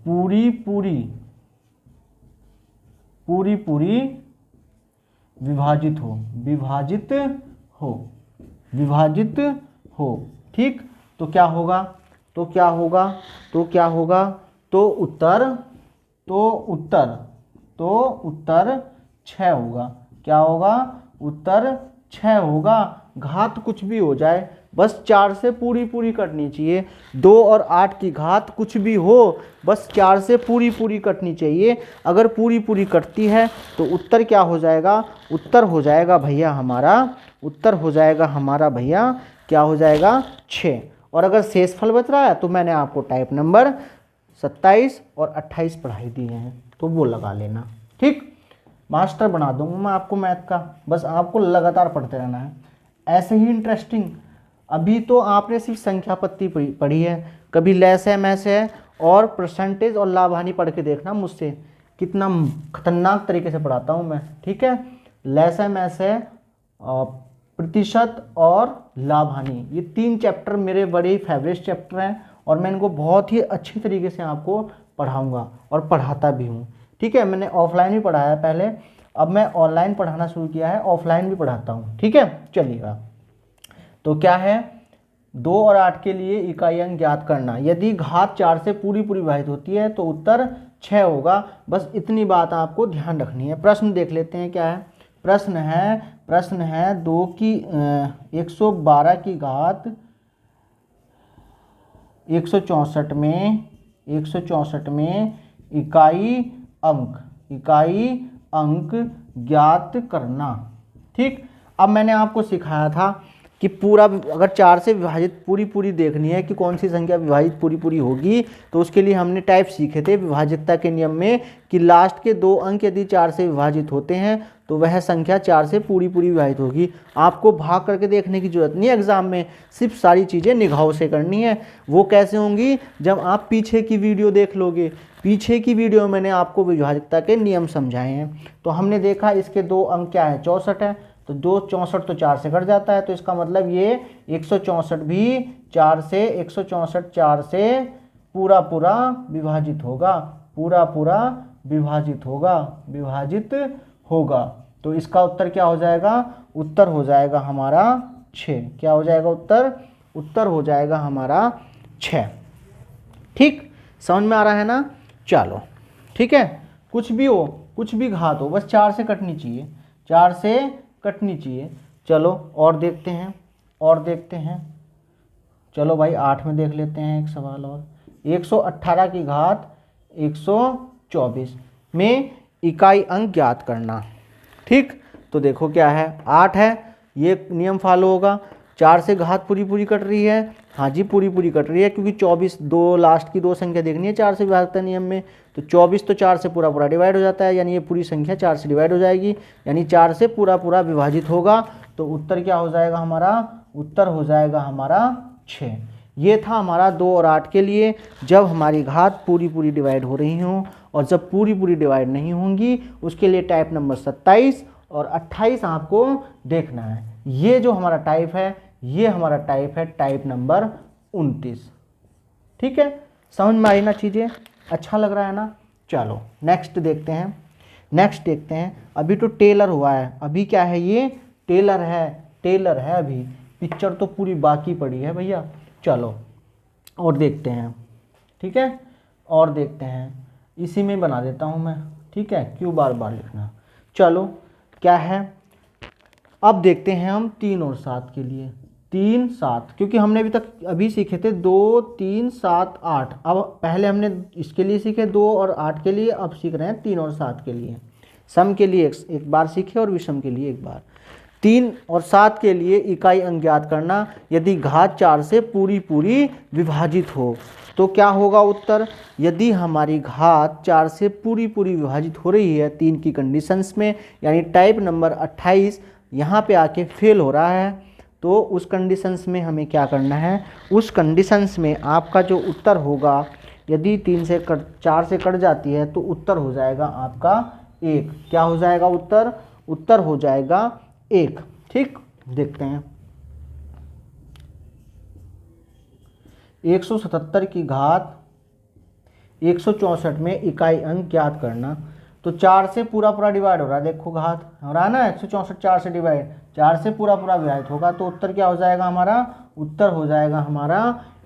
पूरी पूरी विभाजित हो, ठीक। तो क्या होगा, तो उत्तर 6 होगा। क्या होगा, उत्तर 6 होगा। घात कुछ भी हो जाए, बस 4 से पूरी पूरी कटनी चाहिए। 2 और 8 की घात कुछ भी हो, बस 4 से पूरी पूरी कटनी चाहिए। अगर पूरी पूरी कटती है तो उत्तर क्या हो जाएगा, उत्तर हो जाएगा भैया हमारा, क्या हो जाएगा 6। और अगर शेषफल बच रहा है तो मैंने आपको टाइप नंबर 27 और 28 पढ़ाई दिए हैं, तो वो लगा लेना, ठीक। मास्टर बना दूंगा मैं आपको मैथ का, बस आपको लगातार पढ़ते रहना है, ऐसे ही इंटरेस्टिंग। अभी तो आपने सिर्फ संख्या पत्ती पढ़ी है, कभी लैस है मैस है और परसेंटेज और लाभ हानि पढ़ के देखना मुझसे, कितना खतरनाक तरीके से पढ़ाता हूँ मैं, ठीक है। लैस है मैस है, प्रतिशत और लाभ हानि, ये 3 चैप्टर मेरे बड़े फेवरेट चैप्टर हैं और मैं इनको बहुत ही अच्छी तरीके से आपको पढ़ाऊँगा और पढ़ाता भी हूँ, ठीक है। मैंने ऑफलाइन भी पढ़ाया पहले, अब मैं ऑनलाइन पढ़ाना शुरू किया है, ऑफलाइन भी पढ़ाता हूँ, ठीक है, चलिएगा। तो क्या है, 2 और 8 के लिए इकाई अंक ज्ञात करना। यदि घात 4 से पूरी पूरी विभाजित होती है तो उत्तर 6 होगा। बस इतनी बात आपको ध्यान रखनी है। प्रश्न देख लेते हैं क्या है। प्रश्न है 2 की 112 की घात 164 में इकाई अंक ज्ञात करना, ठीक। अब मैंने आपको सिखाया था कि पूरा अगर 4 से विभाजित पूरी पूरी देखनी है कि कौन सी संख्या विभाजित पूरी पूरी होगी, तो उसके लिए हमने टाइप सीखे थे विभाज्यता के नियम में कि लास्ट के 2 अंक यदि 4 से विभाजित होते हैं तो वह संख्या 4 से पूरी पूरी विभाजित होगी। आपको भाग करके देखने की जरूरत नहीं है एग्जाम में, सिर्फ सारी चीज़ें निगाहों से करनी है। वो कैसे होंगी, जब आप पीछे की वीडियो देख लोगे। पीछे की वीडियो में मैंने आपको विभाज्यता के नियम समझाए हैं। तो हमने देखा इसके 2 अंक क्या है, 64 है, तो 264 तो 4 से कट जाता है, तो इसका मतलब ये 164 भी 4 से 164 4 से पूरा पूरा विभाजित होगा। तो इसका उत्तर क्या हो जाएगा, उत्तर हो जाएगा हमारा 6। क्या हो जाएगा उत्तर हो जाएगा हमारा 6, ठीक। समझ में आ रहा है ना, चलो ठीक है। कुछ भी हो, कुछ भी घात हो, बस 4 से कटनी चाहिए, 4 से कटनी चाहिए। चलो और देखते हैं, चलो भाई 8 में देख लेते हैं एक सवाल और। 118 की घात 124 में इकाई अंक ज्ञात करना, ठीक। तो देखो क्या है, 8 है, ये नियम फॉलो होगा। 4 से घात पूरी पूरी कट रही है हाँ जी पूरी पूरी कट रही है, क्योंकि 24 दो लास्ट की दो संख्या देखनी है 4 से विभाजकता नियम में, तो 24 तो 4 से पूरा पूरा डिवाइड हो जाता है, यानी ये पूरी संख्या 4 से डिवाइड हो जाएगी, यानी 4 से पूरा पूरा विभाजित होगा। तो उत्तर क्या हो जाएगा हमारा, उत्तर हो जाएगा हमारा 6। ये था हमारा 2 और 8 के लिए, जब हमारी घात पूरी पूरी डिवाइड हो रही हों, और जब पूरी पूरी डिवाइड नहीं होंगी उसके लिए टाइप नंबर 27 और 28 आपको देखना है। ये जो हमारा टाइप है, ये हमारा टाइप है टाइप नंबर 29। ठीक है, समझ में आई ना चीज़ें, अच्छा लग रहा है ना। चलो नेक्स्ट देखते हैं, नेक्स्ट देखते हैं। अभी तो टेलर हुआ है, अभी क्या है, ये टेलर है, टेलर है, अभी पिक्चर तो पूरी बाकी पड़ी है भैया। चलो और देखते हैं, ठीक है, और देखते हैं, इसी में बना देता हूँ मैं, ठीक है, क्यों बार बार लिखना। चलो क्या है, अब देखते हैं हम 3 और 7 के लिए, 3 7, क्योंकि हमने अभी तक अभी सीखे थे 2 3 7 8, अब पहले हमने इसके लिए सीखे 2 और 8 के लिए, अब सीख रहे हैं 3 और 7 के लिए। सम के लिए एक बार सीखे और विषम के लिए एक बार। 3 और 7 के लिए इकाई अंक ज्ञात करना, यदि घात 4 से पूरी पूरी विभाजित हो तो क्या होगा उत्तर। यदि हमारी घात 4 से पूरी पूरी विभाजित हो रही है 3 की कंडीशंस में, यानी टाइप नंबर 28 यहाँ पे आके फेल हो रहा है, तो उस कंडीशंस में हमें क्या करना है, उस कंडीशंस में आपका जो उत्तर होगा, यदि 4 से कट जाती है तो उत्तर हो जाएगा आपका 1। क्या हो जाएगा उत्तर, उत्तर हो जाएगा 1। ठीक, देखते हैं 177 की घात 164 में इकाई अंक ज्ञात करना। तो 4 से पूरा पूरा डिवाइड हो रहा है, देखो घात हो रहा है ना, 164 4 से डिवाइड, 4 से पूरा पूरा विभाजित होगा, तो उत्तर क्या हो जाएगा हमारा, उत्तर हो जाएगा हमारा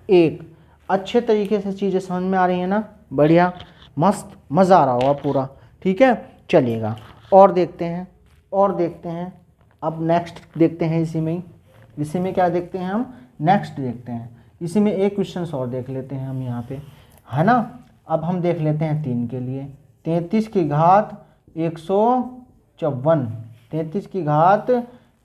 1। अच्छे तरीके से चीज़ें समझ में आ रही है ना, बढ़िया, मस्त, मज़ा आ रहा होगा पूरा। ठीक है, चलिएगा और देखते हैं, और देखते हैं। अब नेक्स्ट देखते हैं, इसी में क्या देखते हैं हम, नेक्स्ट देखते हैं, इसी में एक क्वेश्चन और देख लेते हैं हम यहाँ पे, है ना। अब हम देख लेते हैं 3 के लिए, 33 की घात 154, 33 की घात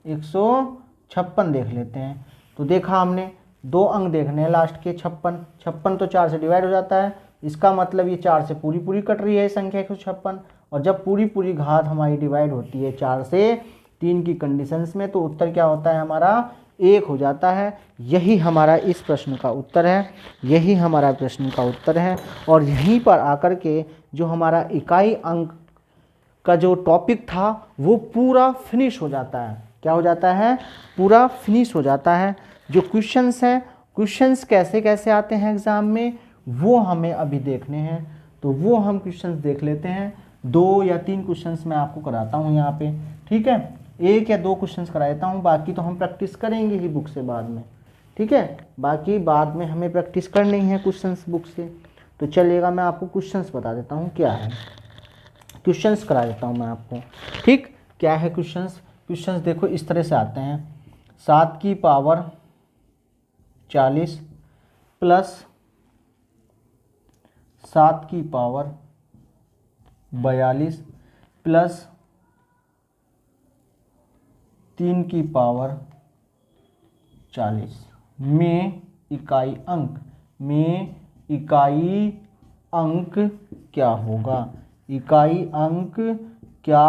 156 देख लेते हैं। तो देखा हमने 2 अंक देखने हैं लास्ट के, 56 तो 4 से डिवाइड हो जाता है, इसका मतलब ये 4 से पूरी पूरी कट रही है संख्या 156, और जब पूरी पूरी घात हमारी डिवाइड होती है 4 से 3 की कंडीशंस में, तो उत्तर क्या होता है हमारा 1 हो जाता है। यही हमारा इस प्रश्न का उत्तर है, यही हमारा प्रश्न का उत्तर है। और यहीं पर आकर के जो हमारा इकाई अंक का जो टॉपिक था वो पूरा फिनिश हो जाता है। क्या हो जाता है, पूरा फिनिश हो जाता है। जो क्वेश्चंस हैं, क्वेश्चंस कैसे कैसे आते हैं एग्ज़ाम में, वो हमें अभी देखने हैं, तो वो हम क्वेश्चंस देख लेते हैं। 2 या 3 क्वेश्चंस मैं आपको कराता हूँ यहाँ पे, ठीक है, 1 या 2 क्वेश्चंस कराता हूँ, बाकी तो हम प्रैक्टिस करेंगे ही बुक से बाद में। ठीक है, बाकी बाद में हमें प्रैक्टिस करनी है क्वेश्चंस बुक से। तो चलिएगा, मैं आपको क्वेश्चंस बता देता हूँ क्या है, क्वेश्चंस करा देता हूँ मैं आपको। ठीक, क्या है क्वेश्चंस, क्वेश्चंस देखो इस तरह से आते हैं, 7 की पावर 40 प्लस 7 की पावर 42 प्लस 3 की पावर 40 में इकाई अंक क्या होगा, इकाई अंक क्या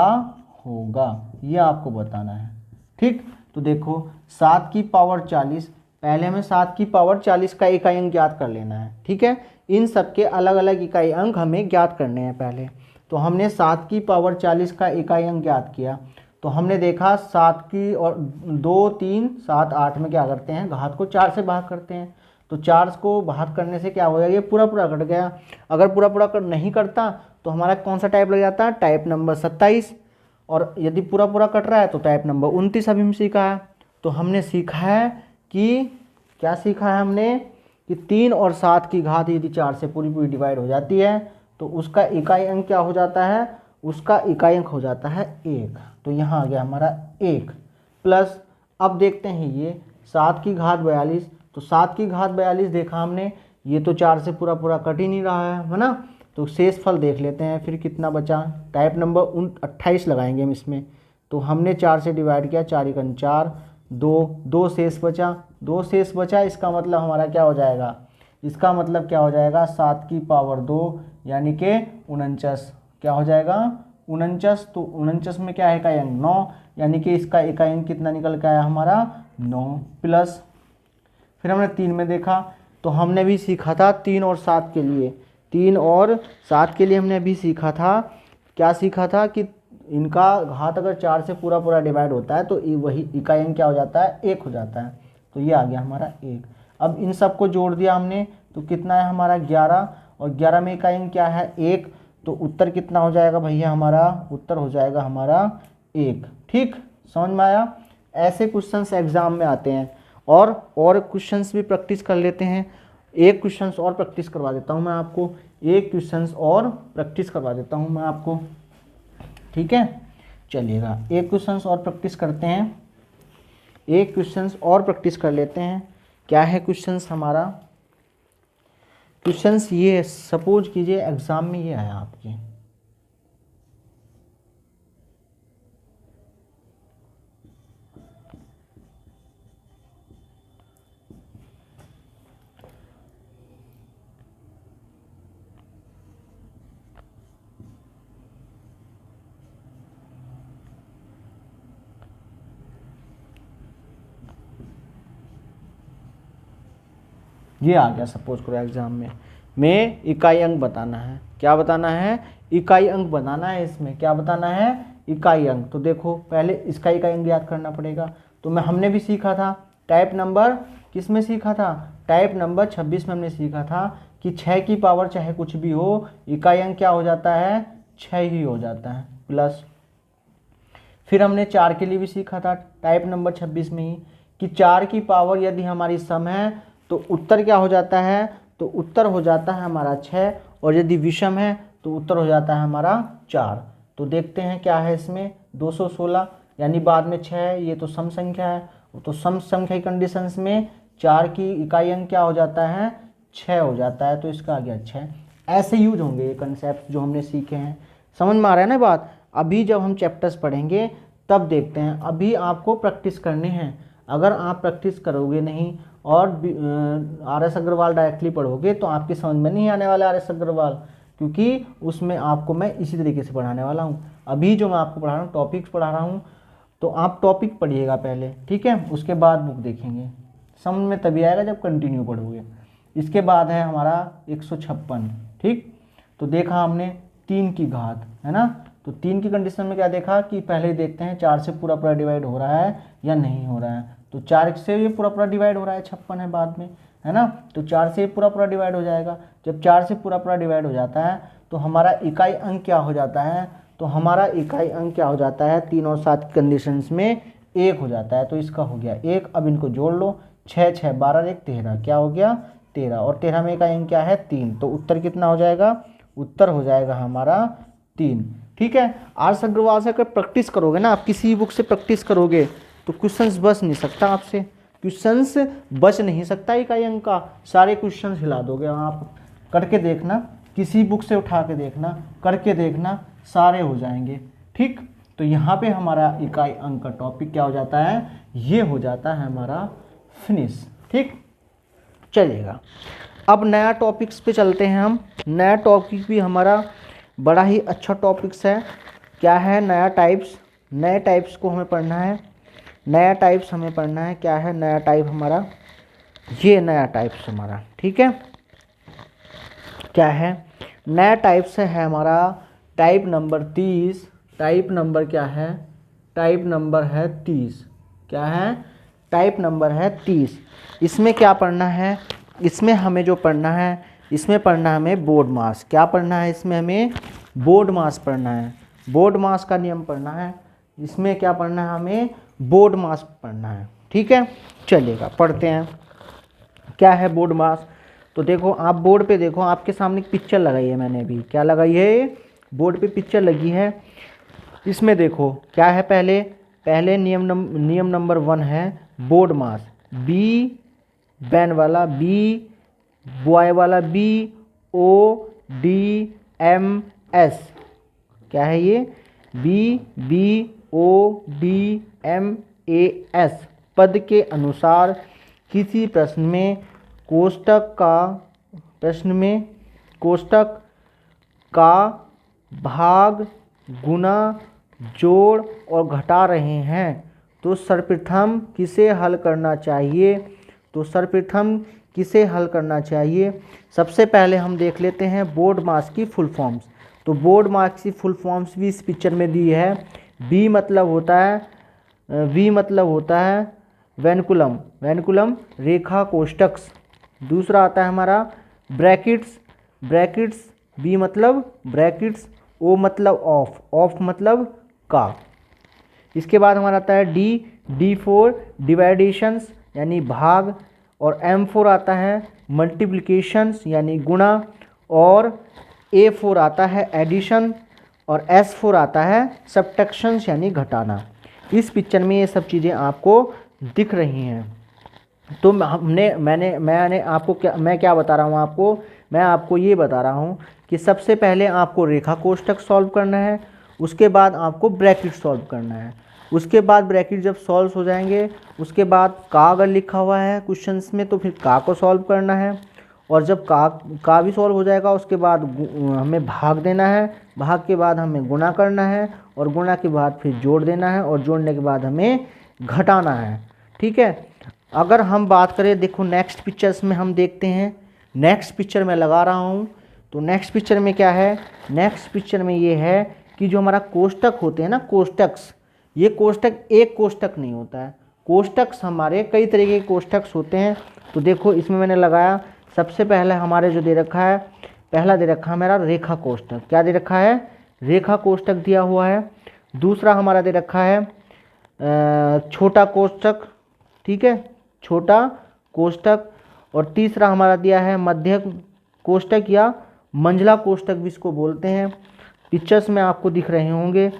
होगा, ये आपको बताना है। ठीक, तो देखो 7 की पावर 40, पहले हमें 7 की पावर 40 का इकाई अंक ज्ञात कर लेना है। ठीक है, इन सब के अलग अलग इकाई अंक हमें ज्ञात करने हैं पहले। तो हमने 7 की पावर 40 का इकाई अंक ज्ञात किया, तो हमने देखा 7 की और 2 3 7 8 में क्या करते हैं, घात को 4 से भाग करते हैं। तो 4 को भाग करने से क्या हो गया, ये पूरा पूरा कट गया। अगर पूरा पूरा नहीं करता तो हमारा कौन सा टाइप लग जाता है, टाइप नंबर 27। और यदि पूरा पूरा कट रहा है तो टाइप नंबर 29 अभी हम सीखा है। तो हमने सीखा है कि क्या सीखा है हमने, कि 3 और 7 की घात यदि 4 से पूरी पूरी डिवाइड हो जाती है तो उसका इकाई अंक क्या हो जाता है, उसका इकाई अंक हो जाता है 1। तो यहाँ आ गया हमारा 1 प्लस, अब देखते हैं ये 7 की घात 42, तो 7 की घात 42 देखा हमने, ये तो 4 से पूरा पूरा कट ही नहीं रहा है ना। तो शेष फल देख लेते हैं फिर कितना बचा, टाइप नंबर 28 लगाएंगे हम इसमें। तो हमने 4 से डिवाइड किया, 4 × 4, दो शेष बचा, 2 शेष बचा, इसका मतलब हमारा क्या हो जाएगा, इसका मतलब क्या हो जाएगा 7 की पावर 2 यानी कि 49। क्या हो जाएगा 49। तो 49 में क्या है इकाई अंक 9, यानी कि इसका इकाई अंक कितना निकल के आया हमारा 9 प्लस। फिर हमने 3 में देखा तो हमने भी सीखा था 3 और 7 के लिए, 3 और 7 के लिए हमने अभी सीखा था, क्या सीखा था कि इनका घात अगर 4 से पूरा पूरा डिवाइड होता है तो वही इकाई अंक क्या हो जाता है 1 हो जाता है। तो ये आ गया हमारा 1। अब इन सब को जोड़ दिया हमने तो कितना है हमारा 11, और 11 में इकाई अंक क्या है 1, तो उत्तर कितना हो जाएगा भैया हमारा, उत्तर हो जाएगा हमारा 1। ठीक, समझ में आया। ऐसे क्वेश्चंस एग्जाम में आते हैं, और क्वेश्चंस भी प्रैक्टिस कर लेते हैं। एक क्वेश्चंस और प्रैक्टिस करवा देता हूँ मैं आपको, एक क्वेश्चंस और प्रैक्टिस करवा देता हूँ मैं आपको, ठीक है। चलिएगा एक क्वेश्चंस और प्रैक्टिस करते हैं, एक क्वेश्चंस और प्रैक्टिस कर लेते हैं। क्या है क्वेश्चंस हमारा, क्वेश्चंस ये सपोज कीजिए एग्जाम में ये आया आपके, ये आ गया सपोज करो एग्जाम में इकाई अंक बताना है। क्या बताना है, इकाई अंक बताना है। इसमें क्या बताना है, इकाई अंक। तो देखो पहले इसका इकाई अंक याद करना पड़ेगा। तो हमने भी सीखा था टाइप नंबर, किस में सीखा था, टाइप नंबर 26 में हमने सीखा था कि 6 की पावर चाहे कुछ भी हो, इकाई अंक क्या हो जाता है 6 ही हो जाता है प्लस। फिर हमने 4 के लिए भी सीखा था टाइप नंबर 26 में ही कि 4 की पावर यदि हमारी सम है तो उत्तर क्या हो जाता है, तो उत्तर हो जाता है हमारा 6, और यदि विषम है तो उत्तर हो जाता है हमारा 4। तो देखते हैं क्या है इसमें 216, यानी बाद में 6 है, ये तो सम संख्या है, तो सम संख्या की कंडीशंस में 4 की इकाई अंक क्या हो जाता है 6 हो जाता है, तो इसका आ गया 6। ऐसे यूज होंगे ये कंसेप्ट जो हमने सीखे हैं। समझ में आ रहा है ना बात। अभी जब हम चैप्टर्स पढ़ेंगे तब देखते हैं, अभी आपको प्रैक्टिस करने हैं। अगर आप प्रैक्टिस करोगे नहीं और RS अग्रवाल डायरेक्टली पढ़ोगे तो आपकी समझ में नहीं आने वाला RS अग्रवाल, क्योंकि उसमें आपको मैं इसी तरीके से पढ़ाने वाला हूँ। अभी जो मैं आपको पढ़ा रहा हूँ टॉपिक्स पढ़ा रहा हूँ, तो आप टॉपिक पढ़िएगा पहले, ठीक है, उसके बाद बुक देखेंगे। समझ में तभी आएगा जब कंटिन्यू पढ़ोगे। इसके बाद है हमारा 156, ठीक। तो देखा हमने 3 की घात, है ना। तो 3 की कंडीशन में क्या देखा कि पहले देखते हैं 4 से पूरा पूरा डिवाइड हो रहा है या नहीं हो रहा है। तो 4 से ये पूरा पूरा डिवाइड हो रहा है, 56 है बाद में, है ना। तो 4 से पूरा पूरा डिवाइड हो जाएगा। जब 4 से पूरा पूरा डिवाइड हो जाता है तो हमारा इकाई अंक क्या हो जाता है, तो हमारा इकाई अंक क्या हो जाता है 3 और 7 की कंडीशंस में 1 हो जाता है। तो इसका हो गया 1। अब इनको जोड़ लो, 6 6 12 1 13, क्या हो गया 13, और 13 में इकाई अंक क्या है 3। तो उत्तर कितना हो जाएगा, उत्तर हो जाएगा हमारा 3, ठीक है। RS अग्रवाल से अगर प्रैक्टिस करोगे ना, आप किसी बुक से प्रैक्टिस करोगे तो क्वेश्चंस बच नहीं सकता आपसे, क्वेश्चंस बच नहीं सकता इकाई अंक का। सारे क्वेश्चंस हिला दोगे आप, करके देखना, किसी बुक से उठा के देखना, करके देखना, सारे हो जाएंगे, ठीक। तो यहाँ पे हमारा इकाई अंक का टॉपिक क्या हो जाता है, ये हो जाता है हमारा फिनिश, ठीक। चलिएगा अब नया टॉपिक्स पे चलते हैं हम। नया टॉपिक भी हमारा बड़ा ही अच्छा टॉपिक्स है। क्या है, नया टाइप्स। नए टाइप्स को हमें पढ़ना है, नया टाइप्स हमें पढ़ना है। क्या है नया टाइप हमारा, ये नया टाइप्स हमारा, ठीक है। क्या है नया टाइप्स है हमारा टाइप नंबर 30। टाइप नंबर क्या है, टाइप नंबर है 30। क्या है, टाइप नंबर है 30। इसमें क्या पढ़ना है, इसमें हमें जो पढ़ना है, इसमें पढ़ना है हमें बोर्ड मास। क्या पढ़ना है, इसमें हमें बोर्ड मास पढ़ना है, बोर्ड मास का नियम पढ़ना है। इसमें क्या पढ़ना है, हमें बोर्ड मास पढ़ना है, ठीक है। चलिएगा पढ़ते हैं क्या है बोर्ड मास। तो देखो आप बोर्ड पे देखो, आपके सामने एक पिक्चर लगाई है मैंने अभी। क्या लगाई है, बोर्ड पे पिक्चर लगी है। इसमें देखो क्या है, पहले नियम नंबर 1 है बोर्ड मास। बी बैन वाला बी, बॉय वाला B, O D M S. क्या है ये, B B O D M A S, पद के अनुसार किसी कोष्टक का भाग, गुणा, जोड़ और घटा रहे हैं तो सर्वप्रथम किसे हल करना चाहिए? सबसे पहले हम देख लेते हैं बोर्ड मास की फुल फॉर्म्स। तो बोर्ड मास की फुल फॉर्म्स भी इस पिक्चर में दी है। वी मतलब होता है वेनकुलम रेखा कोष्टक। दूसरा आता है हमारा ब्रैकेट्स, बी मतलब ब्रैकेट्स, ओ मतलब ऑफ मतलब का। इसके बाद हमारा आता है डी फॉर डिवाइडेशंस यानी भाग, और एम फोर आता है मल्टीप्लिकेशंस यानी गुणा, और ए फोर आता है एडिशन, और एस फोर आता है सब्ट्रैक्शंस यानी घटाना। इस पिक्चर में ये सब चीज़ें आपको दिख रही हैं। तो मैंने आपको मैं क्या बता रहा हूँ आपको? मैं आपको ये बता रहा हूँ कि सबसे पहले आपको रेखा कोष्टक सॉल्व करना है, उसके बाद आपको ब्रैकेट सॉल्व करना है। उसके बाद ब्रैकेट जब सॉल्व हो जाएंगे, उसके बाद का अगर लिखा हुआ है क्वेश्चंस में तो फिर का को सॉल्व करना है, और जब का भी सॉल्व हो जाएगा उसके बाद हमें भाग देना है, भाग के बाद हमें गुणा करना है, और गुणा के बाद फिर जोड़ देना है, और जोड़ने के बाद हमें घटाना है। ठीक है। अगर हम बात करें, देखो नेक्स्ट पिक्चर्स में हम देखते हैं, नेक्स्ट पिक्चर में लगा रहा हूँ। तो नेक्स्ट पिक्चर में क्या है? नेक्स्ट पिक्चर में ये है कि जो हमारा कोष्टक होते हैं ना, कोष्टक्स, ये कोष्टक एक कोष्टक नहीं होता है, कोष्टक्स हमारे कई तरीके के कोष्टक्स होते हैं। तो देखो इसमें मैंने लगाया, सबसे पहले हमारे जो दे रखा है, पहला दे रखा है मेरा रेखा कोष्टक। क्या दे रखा है? रेखा कोष्टक दिया हुआ है। दूसरा हमारा दे रखा है छोटा कोष्टक, ठीक है, छोटा कोष्टक। और तीसरा हमारा दिया है मध्य कोष्टक या मंझला कोष्टक भी इसको बोलते हैं, पिक्चर्स में आपको दिख रहे होंगे।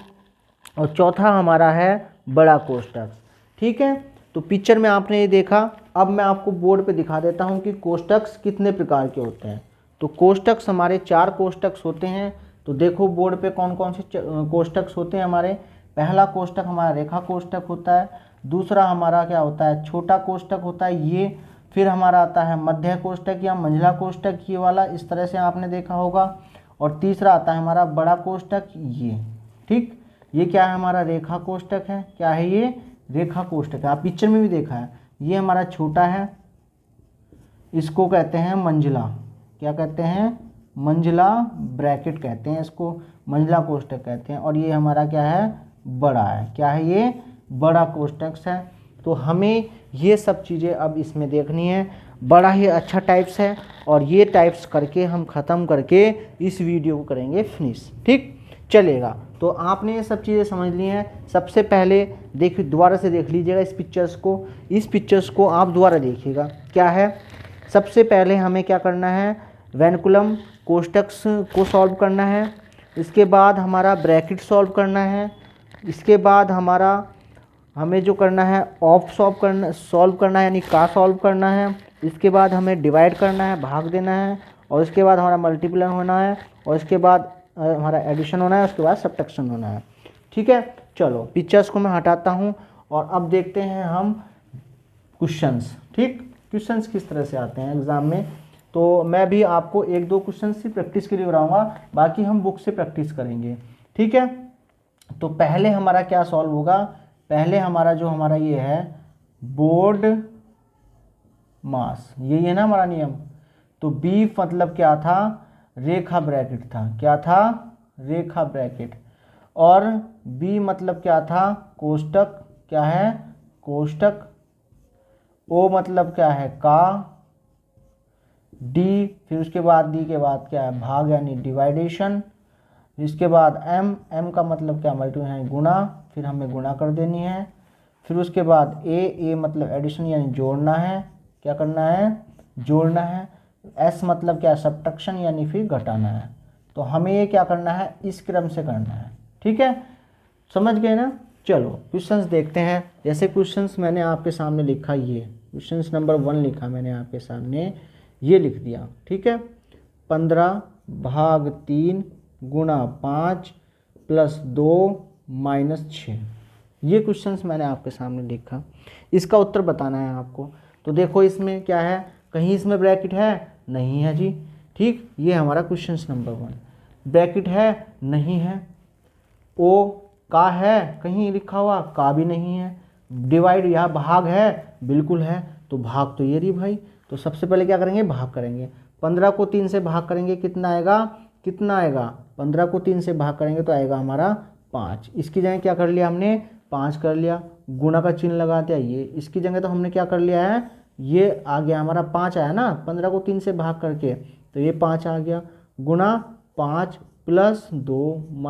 और चौथा हमारा है बड़ा कोष्टक। ठीक है। तो पिक्चर में आपने ये देखा। अब मैं आपको बोर्ड पे दिखा देता हूँ कि कोष्टक्स कितने प्रकार के होते हैं। तो कोष्टक्स हमारे 4 कोष्टक्स होते हैं। तो देखो बोर्ड पे कौन कौन से कोष्टक्स होते हैं हमारे। पहला कोष्टक हमारा रेखा कोष्टक होता है। दूसरा हमारा क्या होता है? छोटा कोष्टक होता है ये। फिर हमारा आता है मध्य कोष्टक या मंझला कोष्टक, ये वाला, इस तरह से आपने देखा होगा। और तीसरा आता है हमारा बड़ा कोष्टक, ये। ठीक, ये क्या है? हमारा रेखा कोष्टक है। क्या है ये? रेखा कोष्टक है। आप पिक्चर में भी देखा है। ये हमारा छोटा है, इसको कहते हैं मंझला। क्या कहते हैं? मंझला ब्रैकेट कहते हैं इसको, मंझला कोष्टक कहते हैं। और ये हमारा क्या है? बड़ा है। क्या है ये? बड़ा कोष्टक है। तो हमें ये सब चीज़ें अब इसमें देखनी है। बड़ा ही अच्छा टाइप्स है, और ये टाइप्स करके हम ख़त्म करके इस वीडियो को करेंगे फिनिश। ठीक चलेगा। तो आपने ये सब चीज़ें समझ ली हैं। सबसे पहले देखिए, दोबारा से देख लीजिएगा इस पिक्चर्स को आप दोबारा देखिएगा। क्या है? सबसे पहले हमें क्या करना है? वेनकुलम कोष्टक्स को सॉल्व करना है। इसके बाद हमारा ब्रैकेट सॉल्व करना है। इसके बाद हमें जो करना है ऑफ सॉल्व करना है, यानी का सॉल्व करना है। इसके बाद हमें डिवाइड करना है, भाग देना है। और इसके बाद हमारा मल्टीप्लाई होना है। और इसके बाद हमारा एडिशन होना है। उसके बाद सब्ट्रैक्शन होना है। ठीक है। चलो पिक्चर्स को मैं हटाता हूँ, और अब देखते हैं हम क्वेश्चंस। ठीक, क्वेश्चंस किस तरह से आते हैं एग्ज़ाम में। तो मैं भी आपको 1-2 क्वेश्चन से प्रैक्टिस के लिए कराऊंगा, बाकी हम बुक से प्रैक्टिस करेंगे। ठीक है। तो पहले हमारा क्या सॉल्व होगा? पहले हमारा जो हमारा ये है बोर्ड मास, यही है ना हमारा नियम। तो बी मतलब क्या था? रेखा ब्रैकेट था। क्या था? रेखा ब्रैकेट। और बी मतलब क्या था? कोष्टक। क्या है? कोष्टक। ओ मतलब क्या है? का। डी, फिर उसके बाद डी के बाद क्या है? भाग यानी डिवाइडेशन। इसके बाद एम का मतलब क्या? मल्टीप्लाई यानी गुणा, फिर हमें गुणा कर देनी है। फिर उसके बाद ए मतलब एडिशन यानी जोड़ना है। क्या करना है? जोड़ना है। एस मतलब क्या? सब्ट्रैक्शन यानी फिर घटाना है। तो हमें ये क्या करना है? इस क्रम से करना है। ठीक है, समझ गए ना। चलो क्वेश्चंस देखते हैं। जैसे क्वेश्चंस मैंने आपके सामने लिखा, ये क्वेश्चंस नंबर 1 लिखा मैंने आपके सामने, ये लिख दिया। ठीक है, 15/3 × 5 + 2 - 6, ये क्वेश्चंस मैंने आपके सामने लिखा, इसका उत्तर बताना है आपको। तो देखो इसमें क्या है, कहीं इसमें ब्रैकेट है, नहीं है जी, ठीक। ये हमारा क्वेश्चन नंबर 1, ब्रैकेट है, नहीं है। ओ का है, कहीं लिखा हुआ का भी नहीं है। डिवाइड या भाग है, बिल्कुल है, तो भाग तो ये रही भाई। तो सबसे पहले क्या करेंगे, भाग करेंगे। 15 को 3 से भाग करेंगे, कितना आएगा, कितना आएगा, 15 को 3 से भाग करेंगे तो आएगा हमारा 5। इसकी जगह क्या कर लिया हमने, 5 कर लिया, गुणा का चिन्ह लगा दिया। ये इसकी जगह तो हमने क्या कर लिया है, ये आ गया हमारा 5 आया ना, 15 को 3 से भाग करके, तो ये 5 आ गया, गुणा 5 + 2 -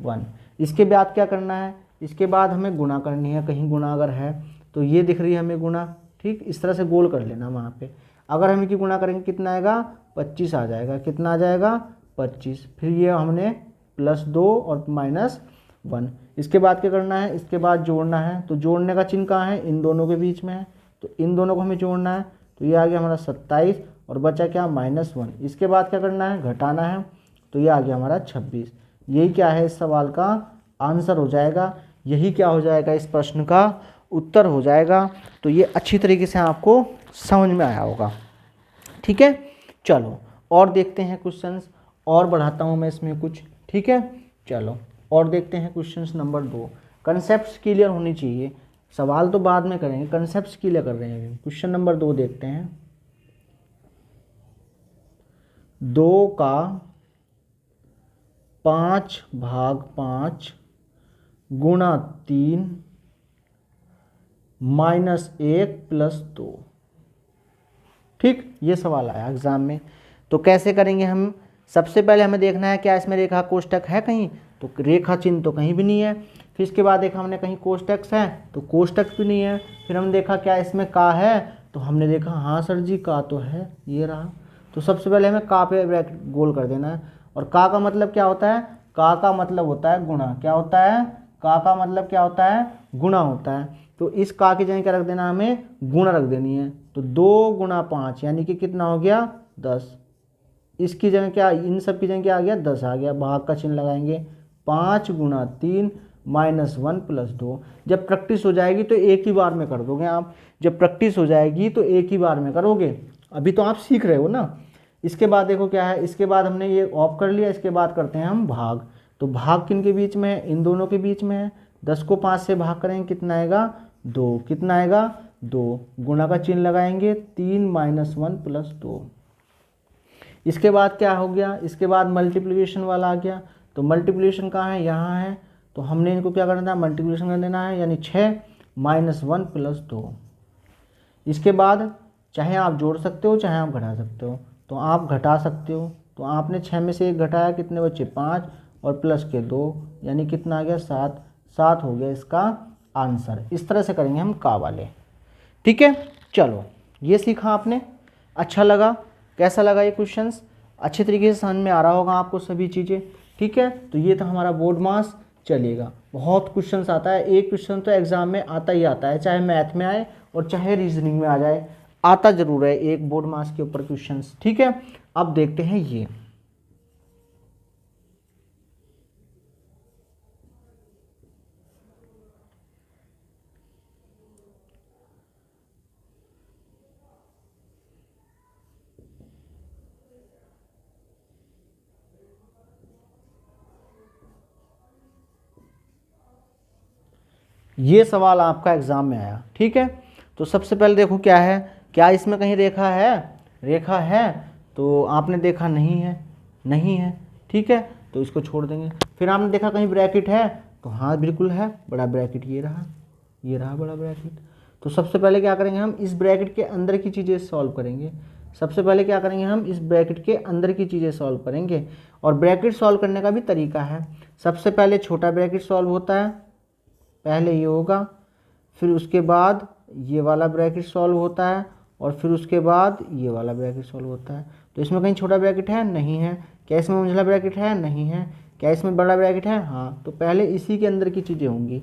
1। इसके बाद क्या करना है, इसके बाद हमें गुणा करनी है, कहीं गुणा अगर है तो ये दिख रही है हमें गुणा, ठीक। इस तरह से गोल कर लेना वहाँ पे। अगर हम इनकी गुणा करेंगे कितना आएगा, 25 आ जाएगा, कितना आ जाएगा, 25। फिर ये हमने +2 और -1। इसके बाद क्या करना है, इसके बाद जोड़ना है। तो जोड़ने का चिन्ह कहाँ है, इन दोनों के बीच में है, तो इन दोनों को हमें जोड़ना है। तो ये आ गया हमारा 27 और बचा क्या, -1। इसके बाद क्या करना है, घटाना है, तो ये आ गया हमारा 26। यही क्या है, इस सवाल का आंसर हो जाएगा, यही क्या हो जाएगा, इस प्रश्न का उत्तर हो जाएगा। तो ये अच्छी तरीके से आपको समझ में आया होगा, ठीक है। चलो और देखते हैं क्वेश्चंस, और बढ़ाता हूँ मैं इसमें कुछ, ठीक है। चलो और देखते हैं क्वेश्चंस नंबर 2। कंसेप्ट्स क्लियर होनी चाहिए, सवाल तो बाद में करेंगे, कंसेप्ट्स क्लियर कर रहे हैं। क्वेश्चन नंबर 2 देखते हैं। 2 का 5/5 गुणा 3 -1 + 2, ठीक। ये सवाल आया एग्जाम में। तो कैसे करेंगे हम, सबसे पहले हमें देखना है क्या इसमें रेखा कोष्टक है कहीं, तो रेखा चिन्ह तो कहीं भी नहीं है। फिर इसके बाद देखा हमने कहीं कोष्टक है, तो कोष्टक भी नहीं है। फिर हम देखा क्या इसमें का है, तो हमने देखा हाँ सर जी का तो है, ये रहा। तो सबसे पहले हमें का पे ब्रैकेट गोल कर देना है। और का मतलब क्या होता है, का मतलब होता है गुणा, क्या होता है, का मतलब क्या होता है, गुणा होता है। तो इस का की जगह क्या रख देना, हमें गुणा रख देनी है। तो 2 × 5 यानी कि कितना हो गया, 10। इसकी जगह क्या, इन सब की जगह क्या आ गया, 10 आ गया, भाग का चिन्ह लगाएंगे। 5 × 3 -1 + 2। जब प्रैक्टिस हो जाएगी तो एक ही बार में कर दोगे आप, जब प्रैक्टिस हो जाएगी तो एक ही बार में करोगे, अभी तो आप सीख रहे हो ना। इसके बाद देखो क्या है, इसके बाद हमने ये ऑफ कर लिया, इसके बाद करते हैं हम भाग। तो भाग किन के बीच में है, इन दोनों के बीच में है। 10 को 5 से भाग करेंगे, कितना आएगा, 2, कितना आएगा, 2, गुणा का चिन्ह लगाएंगे, 3 - 1 + 2। इसके बाद क्या हो गया, इसके बाद मल्टीप्लिकेशन वाला आ गया। तो मल्टीप्लिकेशन कहाँ है, यहाँ है, तो हमने इनको क्या करना है, मल्टीप्लिकेशन कर देना है, यानी 6 - 1 + 2। इसके बाद चाहे आप जोड़ सकते हो, चाहे आप घटा सकते हो, तो आप घटा सकते हो। तो आपने 6 में से 1 घटाया, कितने बचे, 5 और प्लस के 2, यानी कितना आ गया, 7। 7 हो गया इसका आंसर। इस तरह से करेंगे हम का वाले, ठीक है। चलो ये सीखा आपने, अच्छा लगा, कैसा लगा ये क्वेश्चंस, अच्छे तरीके से समझ में आ रहा होगा आपको सभी चीज़ें, ठीक है। तो ये था हमारा बोर्ड मास, चलिएगा। बहुत क्वेश्चंस आता है, एक क्वेश्चन तो एग्जाम में आता ही आता है, चाहे मैथ में आए और चाहे रीजनिंग में आ जाए, आता जरूर है एक बोर्ड मास के ऊपर क्वेश्चंस, ठीक है। अब देखते हैं ये सवाल आपका एग्जाम में आया, ठीक है। तो सबसे पहले देखो क्या है, क्या इसमें कहीं रेखा है, रेखा है, तो आपने देखा नहीं है, नहीं है, ठीक है, तो इसको छोड़ देंगे। फिर आपने देखा कहीं ब्रैकेट है, तो हाँ बिल्कुल है, बड़ा ब्रैकेट ये रहा, ये रहा बड़ा ब्रैकेट। तो सबसे पहले क्या करेंगे, हम इस ब्रैकेट के अंदर की चीज़ें सॉल्व करेंगे। सबसे पहले क्या करेंगे, हम इस ब्रैकेट के अंदर की चीज़ें सॉल्व करेंगे। और ब्रैकेट सॉल्व करने का भी तरीका है, सबसे पहले छोटा ब्रैकेट सॉल्व होता है, पहले ये होगा, फिर उसके बाद ये वाला ब्रैकेट सॉल्व होता है, और फिर उसके बाद ये वाला ब्रैकेट सॉल्व होता है। तो इसमें कहीं छोटा ब्रैकेट है, नहीं है। क्या इसमें मंझला ब्रैकेट है, नहीं है। क्या इसमें बड़ा ब्रैकेट है, हाँ। तो पहले इसी के अंदर की चीज़ें होंगी।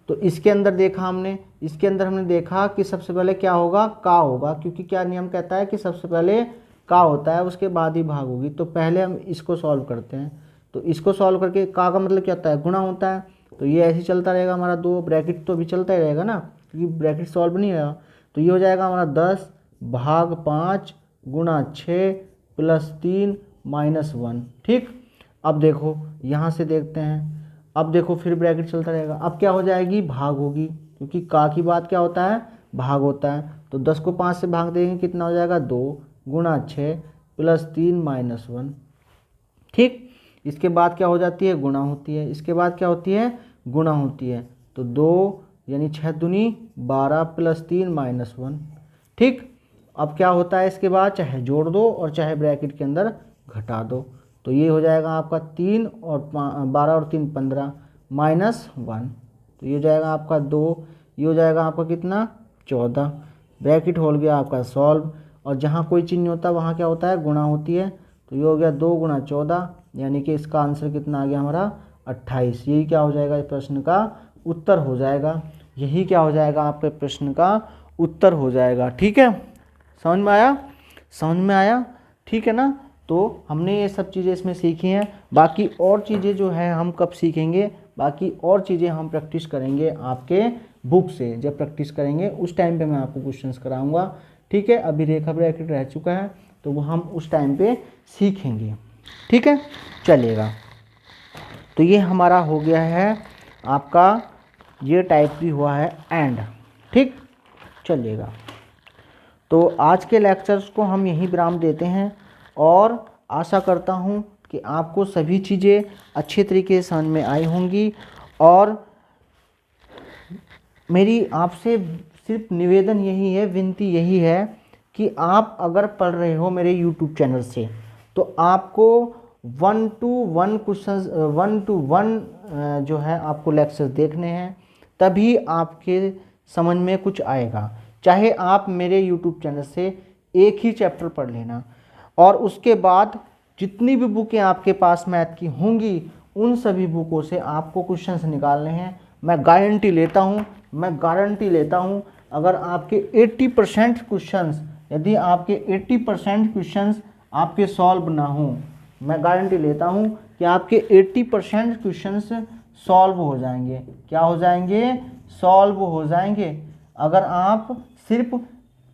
तो इसके अंदर देखा हमने, इसके अंदर हमने देखा कि सबसे पहले क्या होगा, का होगा, क्योंकि क्या नियम कहता है कि सबसे पहले का होता है, उसके बाद ही भाग होगी। तो पहले हम इसको सॉल्व करते हैं। तो इसको सॉल्व करके का मतलब क्या होता है, गुणा होता है। तो ये ऐसे ही चलता रहेगा हमारा 2, ब्रैकेट तो अभी चलता ही रहेगा ना, क्योंकि ब्रैकेट सॉल्व नहीं रहेगा। तो ये हो जाएगा हमारा 10 भाग 5 गुणा 6 प्लस 3 माइनस 1। ठीक, अब देखो यहाँ से देखते हैं, अब देखो फिर ब्रैकेट चलता रहेगा। अब क्या हो जाएगी, भाग होगी, क्योंकि का की बात क्या होता है, भाग होता है। तो 10 को 5 से भाग देंगे, कितना हो जाएगा, 2 गुणा 6 प्लस 3 माइनस 1। ठीक, इसके बाद क्या हो जाती है, गुणा होती है। इसके बाद क्या होती है, गुणा होती है। तो 2 यानी 6 दूनी 12 प्लस 3 माइनस 1। ठीक, अब क्या होता है इसके बाद, चाहे जोड़ दो और चाहे ब्रैकेट के अंदर घटा दो। तो ये हो जाएगा आपका 3 और 12 और 3 15 माइनस 1। तो ये हो जाएगा आपका 2, ये हो जाएगा आपका कितना, 14। ब्रैकेट हो गया आपका सॉल्व, और जहाँ कोई चिन्ह नहीं होता वहाँ क्या होता है, गुणा होती है। तो ये हो गया 2 गुणा 14, यानी कि इसका आंसर कितना आ गया हमारा 28। यही क्या हो जाएगा, इस प्रश्न का उत्तर हो जाएगा। यही क्या हो जाएगा, आपके प्रश्न का उत्तर हो जाएगा। ठीक है, समझ में आया, समझ में आया, ठीक है ना। तो हमने ये सब चीज़ें इसमें सीखी हैं। बाकी और चीज़ें जो है हम कब सीखेंगे, बाकी और चीज़ें हम प्रैक्टिस करेंगे आपके बुक से। जब प्रैक्टिस करेंगे उस टाइम पे मैं आपको क्वेश्चंस कराऊंगा। ठीक है, अभी रेखा ब्रैकेट रह चुका है, तो वो हम उस टाइम पे सीखेंगे। ठीक है, चलेगा। तो ये हमारा हो गया है आपका, ये टाइप भी हुआ है एंड। ठीक, चलिएगा। तो आज के लेक्चर्स को हम यहीं विराम देते हैं, और आशा करता हूँ कि आपको सभी चीज़ें अच्छे तरीके से समझ में आई होंगी। और मेरी आपसे सिर्फ निवेदन यही है, विनती यही है कि आप अगर पढ़ रहे हो मेरे YouTube चैनल से, तो आपको 1 to 1 क्वेश्चंस, 1 to 1 जो है आपको लेक्चर्स देखने हैं, तभी आपके समझ में कुछ आएगा। चाहे आप मेरे YouTube चैनल से एक ही चैप्टर पढ़ लेना, और उसके बाद जितनी भी बुकें आपके पास मैथ की होंगी, उन सभी बुकों से आपको क्वेश्चंस निकालने हैं। मैं गारंटी लेता हूँ, अगर आपके 80% क्वेश्चंस, यदि आपके 80% क्वेश्चंस आपके सॉल्व ना हो, मैं गारंटी लेता हूँ कि आपके 80% क्वेश्चंस सॉल्व हो जाएंगे। क्या हो जाएंगे, सॉल्व हो जाएंगे, अगर आप सिर्फ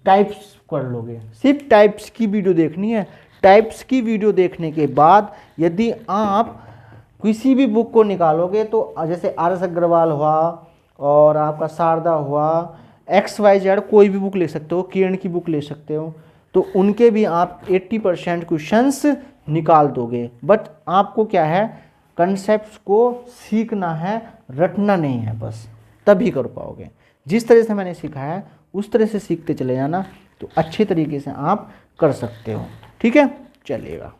टाइप्स कर लोगे। सिर्फ टाइप्स की वीडियो देखनी है। टाइप्स की वीडियो देखने के बाद यदि आप किसी भी बुक को निकालोगे, तो जैसे आर एस अग्रवाल हुआ, और आपका शारदा हुआ, XYZ कोई भी बुक ले सकते हो, किरण की बुक ले सकते हो, तो उनके भी आप 80% क्वेश्चंस निकाल दोगे। बट आपको क्या है, कंसेप्ट्स को सीखना है, रटना नहीं है बस, तभी कर पाओगे। जिस तरह से मैंने सिखाया है उस तरह से सीखते चले जाना, तो अच्छे तरीके से आप कर सकते हो। ठीक है, चलिएगा।